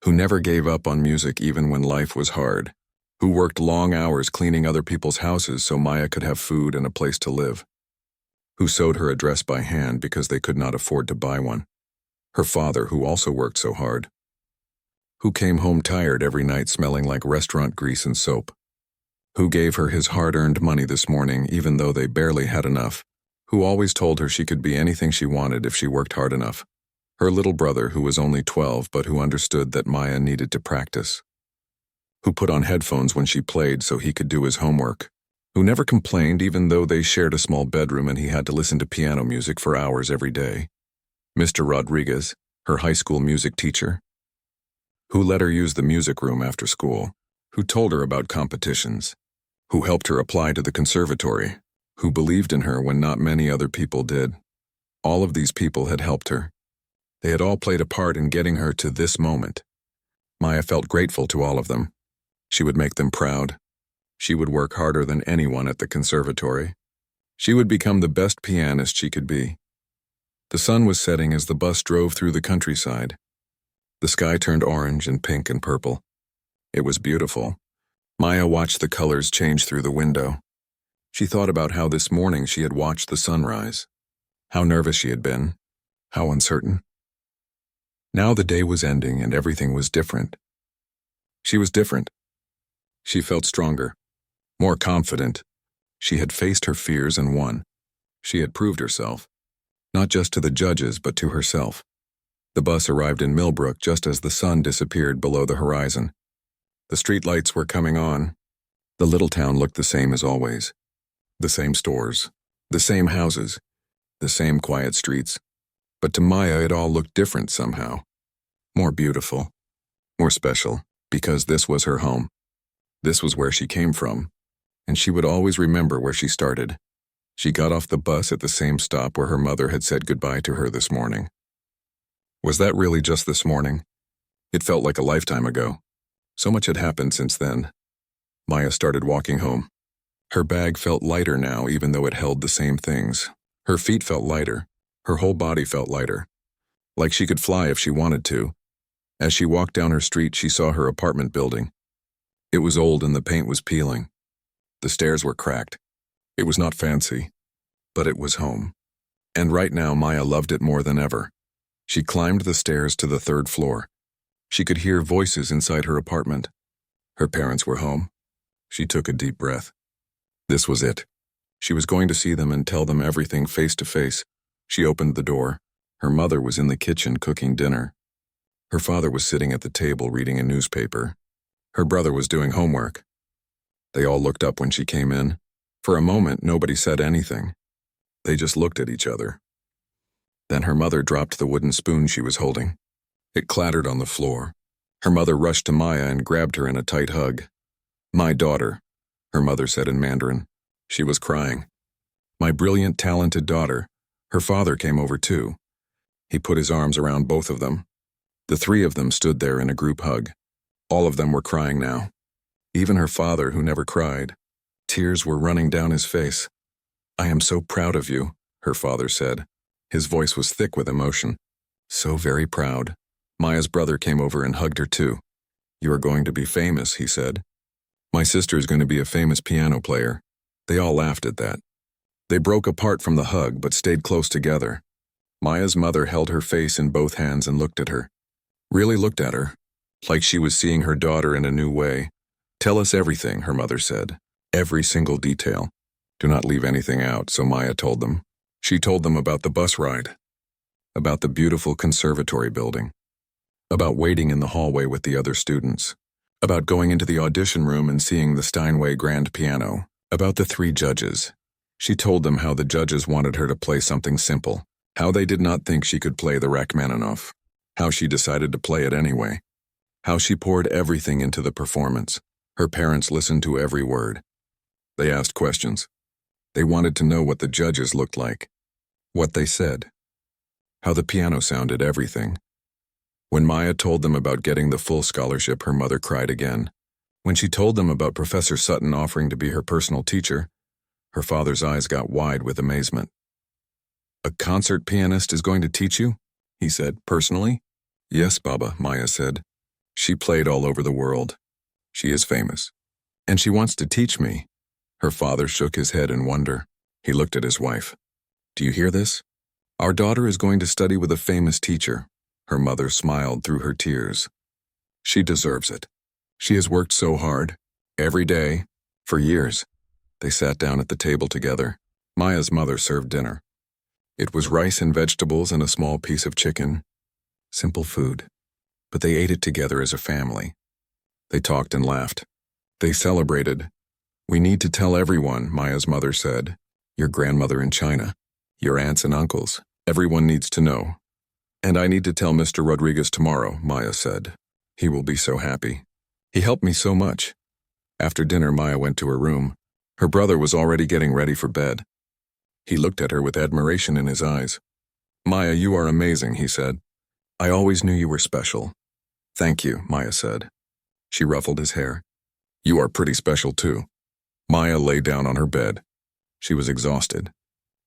who never gave up on music even when life was hard, who worked long hours cleaning other people's houses so Maya could have food and a place to live, who sewed her a dress by hand because they could not afford to buy one, her father who also worked so hard, who came home tired every night smelling like restaurant grease and soap, who gave her his hard-earned money this morning even though they barely had enough, who always told her she could be anything she wanted if she worked hard enough. Her little brother, who was only 12 but who understood that Maya needed to practice, who put on headphones when she played so he could do his homework, who never complained even though they shared a small bedroom and he had to listen to piano music for hours every day. Mr. Rodriguez, her high school music teacher, who let her use the music room after school, who told her about competitions, who helped her apply to the conservatory, who believed in her when not many other people did. All of these people had helped her. They had all played a part in getting her to this moment. Maya felt grateful to all of them. She would make them proud. She would work harder than anyone at the conservatory. She would become the best pianist she could be. The sun was setting as the bus drove through the countryside. The sky turned orange and pink and purple. It was beautiful. Maya watched the colors change through the window. She thought about how this morning she had watched the sunrise, how nervous she had been, how uncertain. Now the day was ending and everything was different. She was different. She felt stronger, more confident. She had faced her fears and won. She had proved herself, not just to the judges but to herself. The bus arrived in Millbrook just as the sun disappeared below the horizon. The street lights were coming on. The little town looked the same as always. The same stores, the same houses, the same quiet streets. But to Maya it all looked different somehow. More beautiful, more special, because this was her home. This was where she came from, and she would always remember where she started. She got off the bus at the same stop where her mother had said goodbye to her this morning. Was that really just this morning? It felt like a lifetime ago. So much had happened since then. Maya started walking home. Her bag felt lighter now, even though it held the same things. Her feet felt lighter. Her whole body felt lighter. Like she could fly if she wanted to. As she walked down her street, she saw her apartment building. It was old and the paint was peeling. The stairs were cracked. It was not fancy, but it was home. And right now, Maya loved it more than ever. She climbed the stairs to the third floor. She could hear voices inside her apartment. Her parents were home. She took a deep breath. This was it. She was going to see them and tell them everything face to face. She opened the door. Her mother was in the kitchen cooking dinner. Her father was sitting at the table reading a newspaper. Her brother was doing homework. They all looked up when she came in. For a moment, nobody said anything. They just looked at each other. Then her mother dropped the wooden spoon she was holding. It clattered on the floor. Her mother rushed to Maya and grabbed her in a tight hug. "My daughter," her mother said in Mandarin. She was crying. "My brilliant, talented daughter." Her father came over too. He put his arms around both of them. The three of them stood there in a group hug. All of them were crying now. Even her father, who never cried. Tears were running down his face. "I am so proud of you," her father said. His voice was thick with emotion. "So very proud." Maya's brother came over and hugged her too. "You are going to be famous," he said. "My sister is going to be a famous piano player." They all laughed at that. They broke apart from the hug but stayed close together. Maya's mother held her face in both hands and looked at her. Really looked at her, like she was seeing her daughter in a new way. "Tell us everything," her mother said. "Every single detail. Do not leave anything out," so Maya told them. She told them about the bus ride, about the beautiful conservatory building, about waiting in the hallway with the other students, about going into the audition room and seeing the Steinway grand piano, about the three judges. She told them how the judges wanted her to play something simple, how they did not think she could play the Rachmaninoff, how she decided to play it anyway, how she poured everything into the performance. Her parents listened to every word. They asked questions. They wanted to know what the judges looked like, what they said, how the piano sounded, everything. When Maya told them about getting the full scholarship, her mother cried again. When she told them about Professor Sutton offering to be her personal teacher, her father's eyes got wide with amazement. "A concert pianist is going to teach you?" he said, "personally?" "Yes, Baba," Maya said. "She played all over the world. She is famous. And she wants to teach me." Her father shook his head in wonder. He looked at his wife. "Do you hear this? Our daughter is going to study with a famous teacher." Her mother smiled through her tears. "She deserves it. She has worked so hard, every day, for years." They sat down at the table together. Maya's mother served dinner. It was rice and vegetables and a small piece of chicken. Simple food. But they ate it together as a family. They talked and laughed. They celebrated. "We need to tell everyone," Maya's mother said. "Your grandmother in China, your aunts and uncles. Everyone needs to know." "And I need to tell Mr. Rodriguez tomorrow," Maya said. "He will be so happy. He helped me so much." After dinner, Maya went to her room. Her brother was already getting ready for bed. He looked at her with admiration in his eyes. "Maya, you are amazing," he said. "I always knew you were special." "Thank you," Maya said. She ruffled his hair. "You are pretty special too." Maya lay down on her bed. She was exhausted.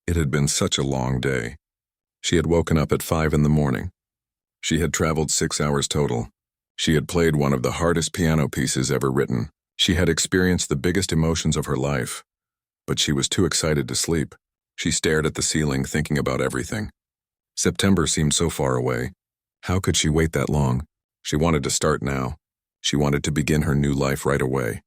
It had been such a long day. She had woken up at 5 in the morning. She had traveled 6 hours total. She had played one of the hardest piano pieces ever written. She had experienced the biggest emotions of her life. But she was too excited to sleep. She stared at the ceiling, thinking about everything. September seemed so far away. How could she wait that long? She wanted to start now. She wanted to begin her new life right away.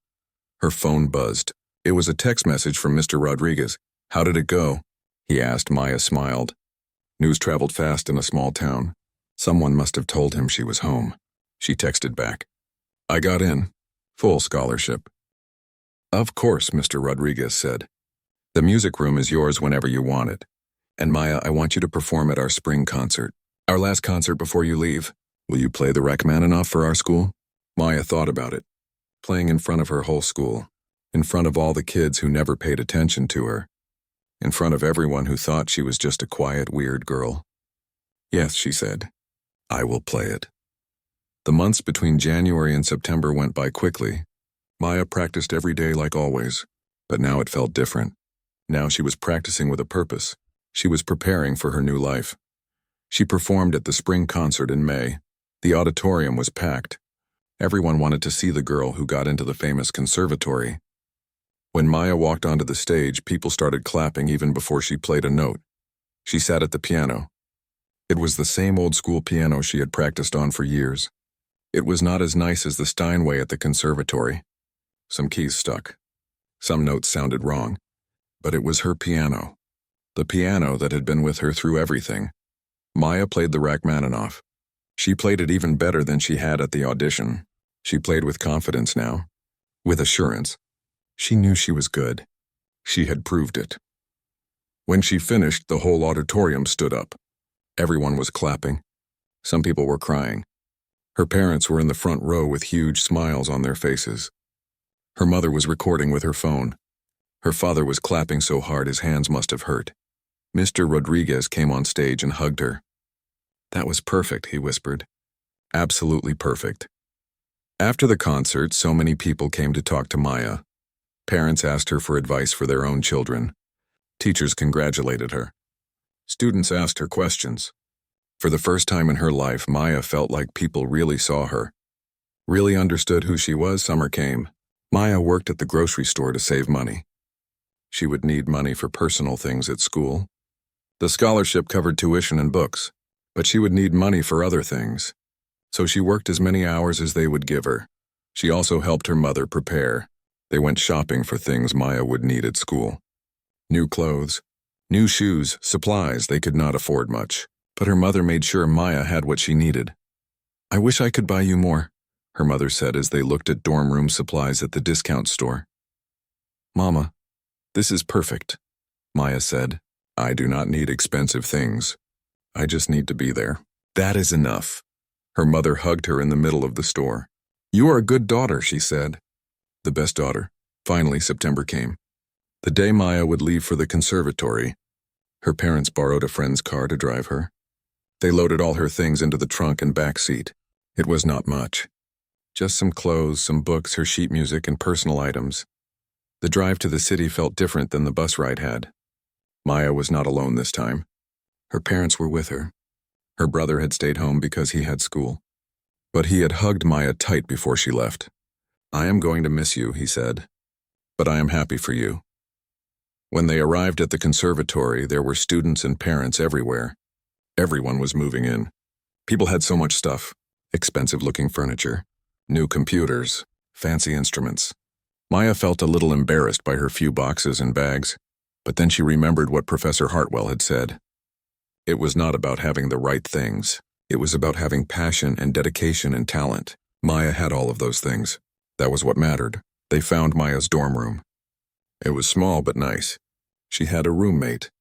Her phone buzzed. It was a text message from Mr. Rodriguez. "How did it go?" he asked. Maya smiled. News traveled fast in a small town. Someone must have told him she was home. She texted back. "I got in. Full scholarship." "Of course," Mr. Rodriguez said. "The music room is yours whenever you want it. And Maya, I want you to perform at our spring concert. Our last concert before you leave. Will you play the Rachmaninoff for our school?" Maya thought about it. Playing in front of her whole school. In front of all the kids who never paid attention to her. In front of everyone who thought she was just a quiet, weird girl. "Yes," she said. "I will play it." The months between January and September went by quickly. Maya practiced every day like always, but now it felt different. Now she was practicing with a purpose. She was preparing for her new life. She performed at the spring concert in May. The auditorium was packed. Everyone wanted to see the girl who got into the famous conservatory. When Maya walked onto the stage, people started clapping even before she played a note. She sat at the piano. It was the same old school piano she had practiced on for years. It was not as nice as the Steinway at the conservatory. Some keys stuck. Some notes sounded wrong. But it was her piano. The piano that had been with her through everything. Maya played the Rachmaninoff. She played it even better than she had at the audition. She played with confidence now. With assurance. She knew she was good. She had proved it. When she finished, the whole auditorium stood up. Everyone was clapping. Some people were crying. Her parents were in the front row with huge smiles on their faces. Her mother was recording with her phone. Her father was clapping so hard his hands must have hurt. Mr. Rodriguez came on stage and hugged her. "That was perfect," he whispered. "Absolutely perfect." After the concert, so many people came to talk to Maya. Parents asked her for advice for their own children. Teachers congratulated her. Students asked her questions. For the first time in her life, Maya felt like people really saw her, really understood who she was. Summer came. Maya worked at the grocery store to save money. She would need money for personal things at school. The scholarship covered tuition and books, but she would need money for other things. So she worked as many hours as they would give her. She also helped her mother prepare. They went shopping for things Maya would need at school. New clothes, new shoes, supplies. They could not afford much, but her mother made sure Maya had what she needed. "I wish I could buy you more," her mother said as they looked at dorm room supplies at the discount store. "Mama, this is perfect," Maya said. "I do not need expensive things. I just need to be there. That is enough." Her mother hugged her in the middle of the store. "You are a good daughter," she said. The best daughter. Finally, September came. The day Maya would leave for the conservatory, her parents borrowed a friend's car to drive her. They loaded all her things into the trunk and back seat. It was not much. Just some clothes, some books, her sheet music, and personal items. The drive to the city felt different than the bus ride had. Maya was not alone this time. Her parents were with her. Her brother had stayed home because he had school. But he had hugged Maya tight before she left. "I am going to miss you," he said. "But I am happy for you." When they arrived at the conservatory, there were students and parents everywhere. Everyone was moving in. People had so much stuff. Expensive-looking furniture, new computers, fancy instruments. Maya felt a little embarrassed by her few boxes and bags, but then she remembered what Professor Hartwell had said. It was not about having the right things. It was about having passion and dedication and talent. Maya had all of those things. That was what mattered. They found Maya's dorm room. It was small but nice. She had a roommate,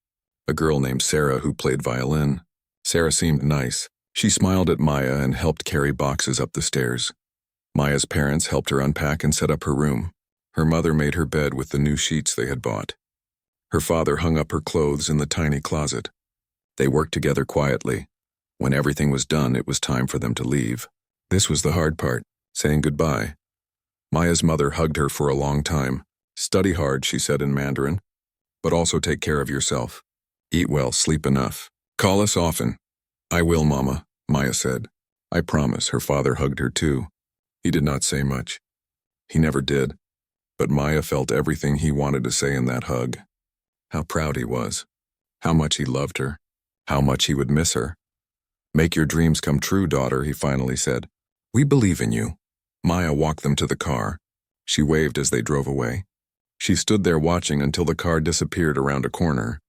a girl named Sarah who played violin. Sarah seemed nice. She smiled at Maya and helped carry boxes up the stairs. Maya's parents helped her unpack and set up her room. Her mother made her bed with the new sheets they had bought. Her father hung up her clothes in the tiny closet. They worked together quietly. When everything was done, it was time for them to leave. This was the hard part, saying goodbye. Maya's mother hugged her for a long time. "Study hard," she said in Mandarin, "but also take care of yourself. Eat well, sleep enough. Call us often." "I will, Mama," Maya said. "I promise." Her father hugged her too. He did not say much. He never did. But Maya felt everything he wanted to say in that hug. How proud he was. How much he loved her. How much he would miss her. "Make your dreams come true, daughter," he finally said. "We believe in you." Maya walked them to the car. She waved as they drove away. She stood there watching until the car disappeared around a corner.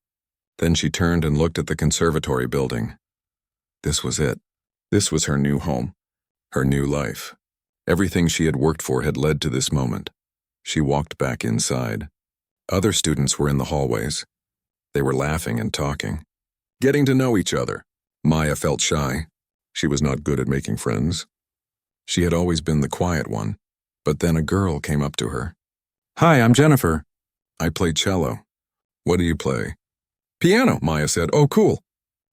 Then she turned and looked at the conservatory building. This was it. This was her new home. Her new life. Everything she had worked for had led to this moment. She walked back inside. Other students were in the hallways. They were laughing and talking, getting to know each other. Maya felt shy. She was not good at making friends. She had always been the quiet one. But then a girl came up to her. "Hi, I'm Jennifer." "I play cello." "What do you play?" "Piano," Maya said. "Oh, cool."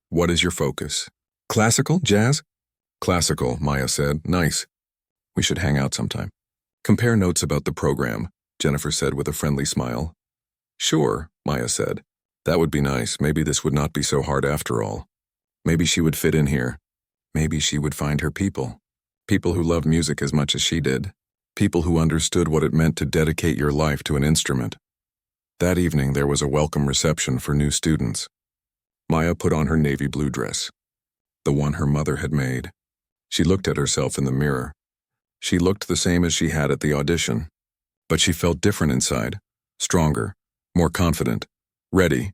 "What is your focus?" "Classical, jazz?" "Classical," Maya said. "Nice. We should hang out sometime." "Compare notes about the program," Jennifer said with a friendly smile. "Sure," Maya said. "That would be nice. Maybe this would not be so hard after all. Maybe she would fit in here. Maybe she would find her people. People who loved music as much as she did. People who understood what it meant to dedicate your life to an instrument." That evening there was a welcome reception for new students. Maya put on her navy blue dress. the one her mother had made. She looked at herself in the mirror. She looked the same as she had at the audition, but she felt different inside, stronger, more confident, ready.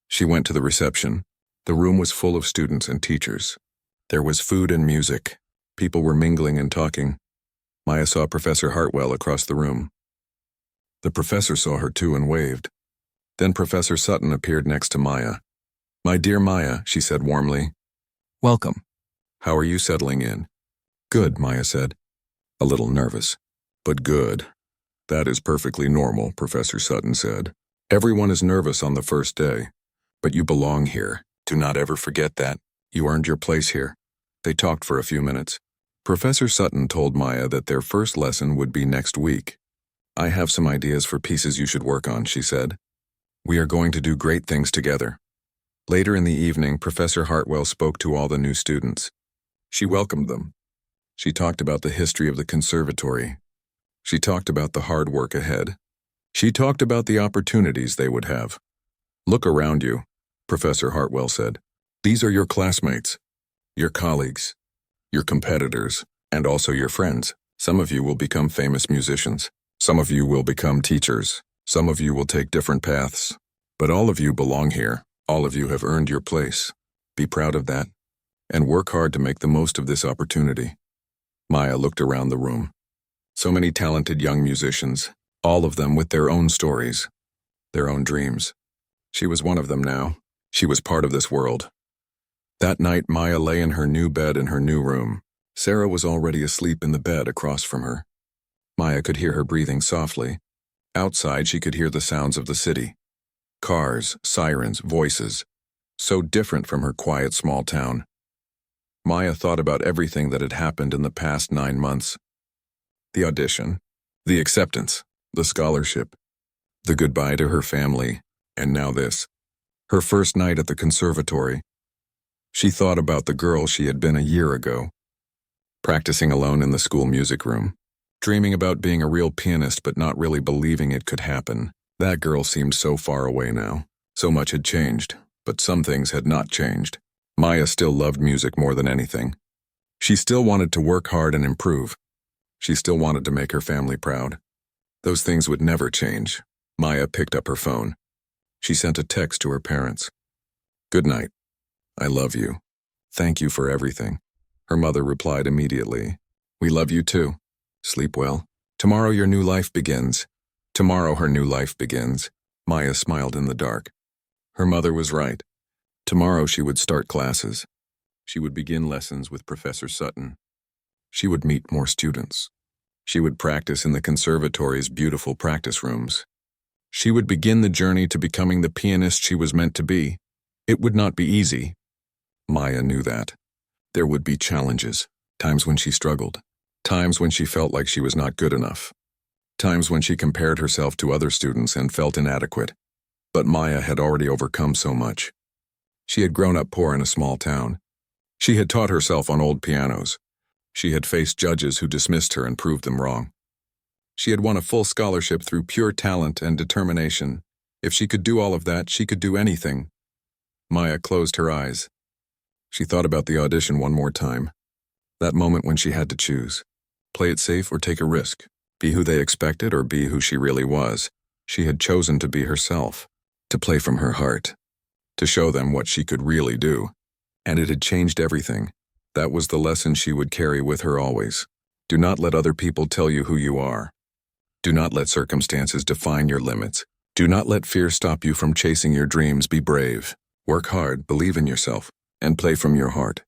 She went to the reception. The room was full of students and teachers. There was food and music. People were mingling and talking. Maya saw Professor Hartwell across the room. The professor saw her too and waved. Then Professor Sutton appeared next to Maya. "My dear Maya," she said warmly. "Welcome. How are you settling in?" "Good," Maya said. "A little nervous, but good." "That is perfectly normal," Professor Sutton said. "Everyone is nervous on the first day. But you belong here. Do not ever forget that. You earned your place here." They talked for a few minutes. Professor Sutton told Maya that their first lesson would be next week. "I have some ideas for pieces you should work on," she said. "We are going to do great things together." Later in the evening, Professor Hartwell spoke to all the new students. She welcomed them. She talked about the history of the conservatory. She talked about the hard work ahead. She talked about the opportunities they would have. "Look around you," Professor Hartwell said. "These are your classmates, your colleagues, your competitors, and also your friends. Some of you will become famous musicians. Some of you will become teachers. Some of you will take different paths. But all of you belong here. All of you have earned your place. Be proud of that, and work hard to make the most of this opportunity." Maya looked around the room. So many talented young musicians, all of them with their own stories, their own dreams. She was one of them now. She was part of this world. That night, Maya lay in her new bed in her new room. Sarah was already asleep in the bed across from her. Maya could hear her breathing softly. Outside, she could hear the sounds of the city. Cars, sirens, voices. So different from her quiet small town. Maya thought about everything that had happened in the past 9 months. The audition, the acceptance, the scholarship, the goodbye to her family, and now this. Her first night at the conservatory. She thought about the girl she had been a year ago, practicing alone in the school music room, dreaming about being a real pianist but not really believing it could happen. That girl seemed so far away now. So much had changed, but some things had not changed. Maya still loved music more than anything. She still wanted to work hard and improve. She still wanted to make her family proud. Those things would never change. Maya picked up her phone. She sent a text to her parents. "Good night. I love you. Thank you for everything." Her mother replied immediately. "We love you too. Sleep well. Tomorrow your new life begins." Tomorrow her new life begins. Maya smiled in the dark. Her mother was right. Tomorrow she would start classes. She would begin lessons with Professor Sutton. She would meet more students. She would practice in the conservatory's beautiful practice rooms. She would begin the journey to becoming the pianist she was meant to be. It would not be easy. Maya knew that. There would be challenges, times when she struggled, times when she felt like she was not good enough, times when she compared herself to other students and felt inadequate. But Maya had already overcome so much. She had grown up poor in a small town. She had taught herself on old pianos. She had faced judges who dismissed her and proved them wrong. She had won a full scholarship through pure talent and determination. If she could do all of that, she could do anything. Maya closed her eyes. She thought about the audition one more time. That moment when she had to choose. Play it safe or take a risk. Be who they expected or be who she really was. She had chosen to be herself. To play from her heart. To show them what she could really do. And it had changed everything. That was the lesson she would carry with her always. Do not let other people tell you who you are. Do not let circumstances define your limits. Do not let fear stop you from chasing your dreams. Be brave. Work hard, believe in yourself, and play from your heart.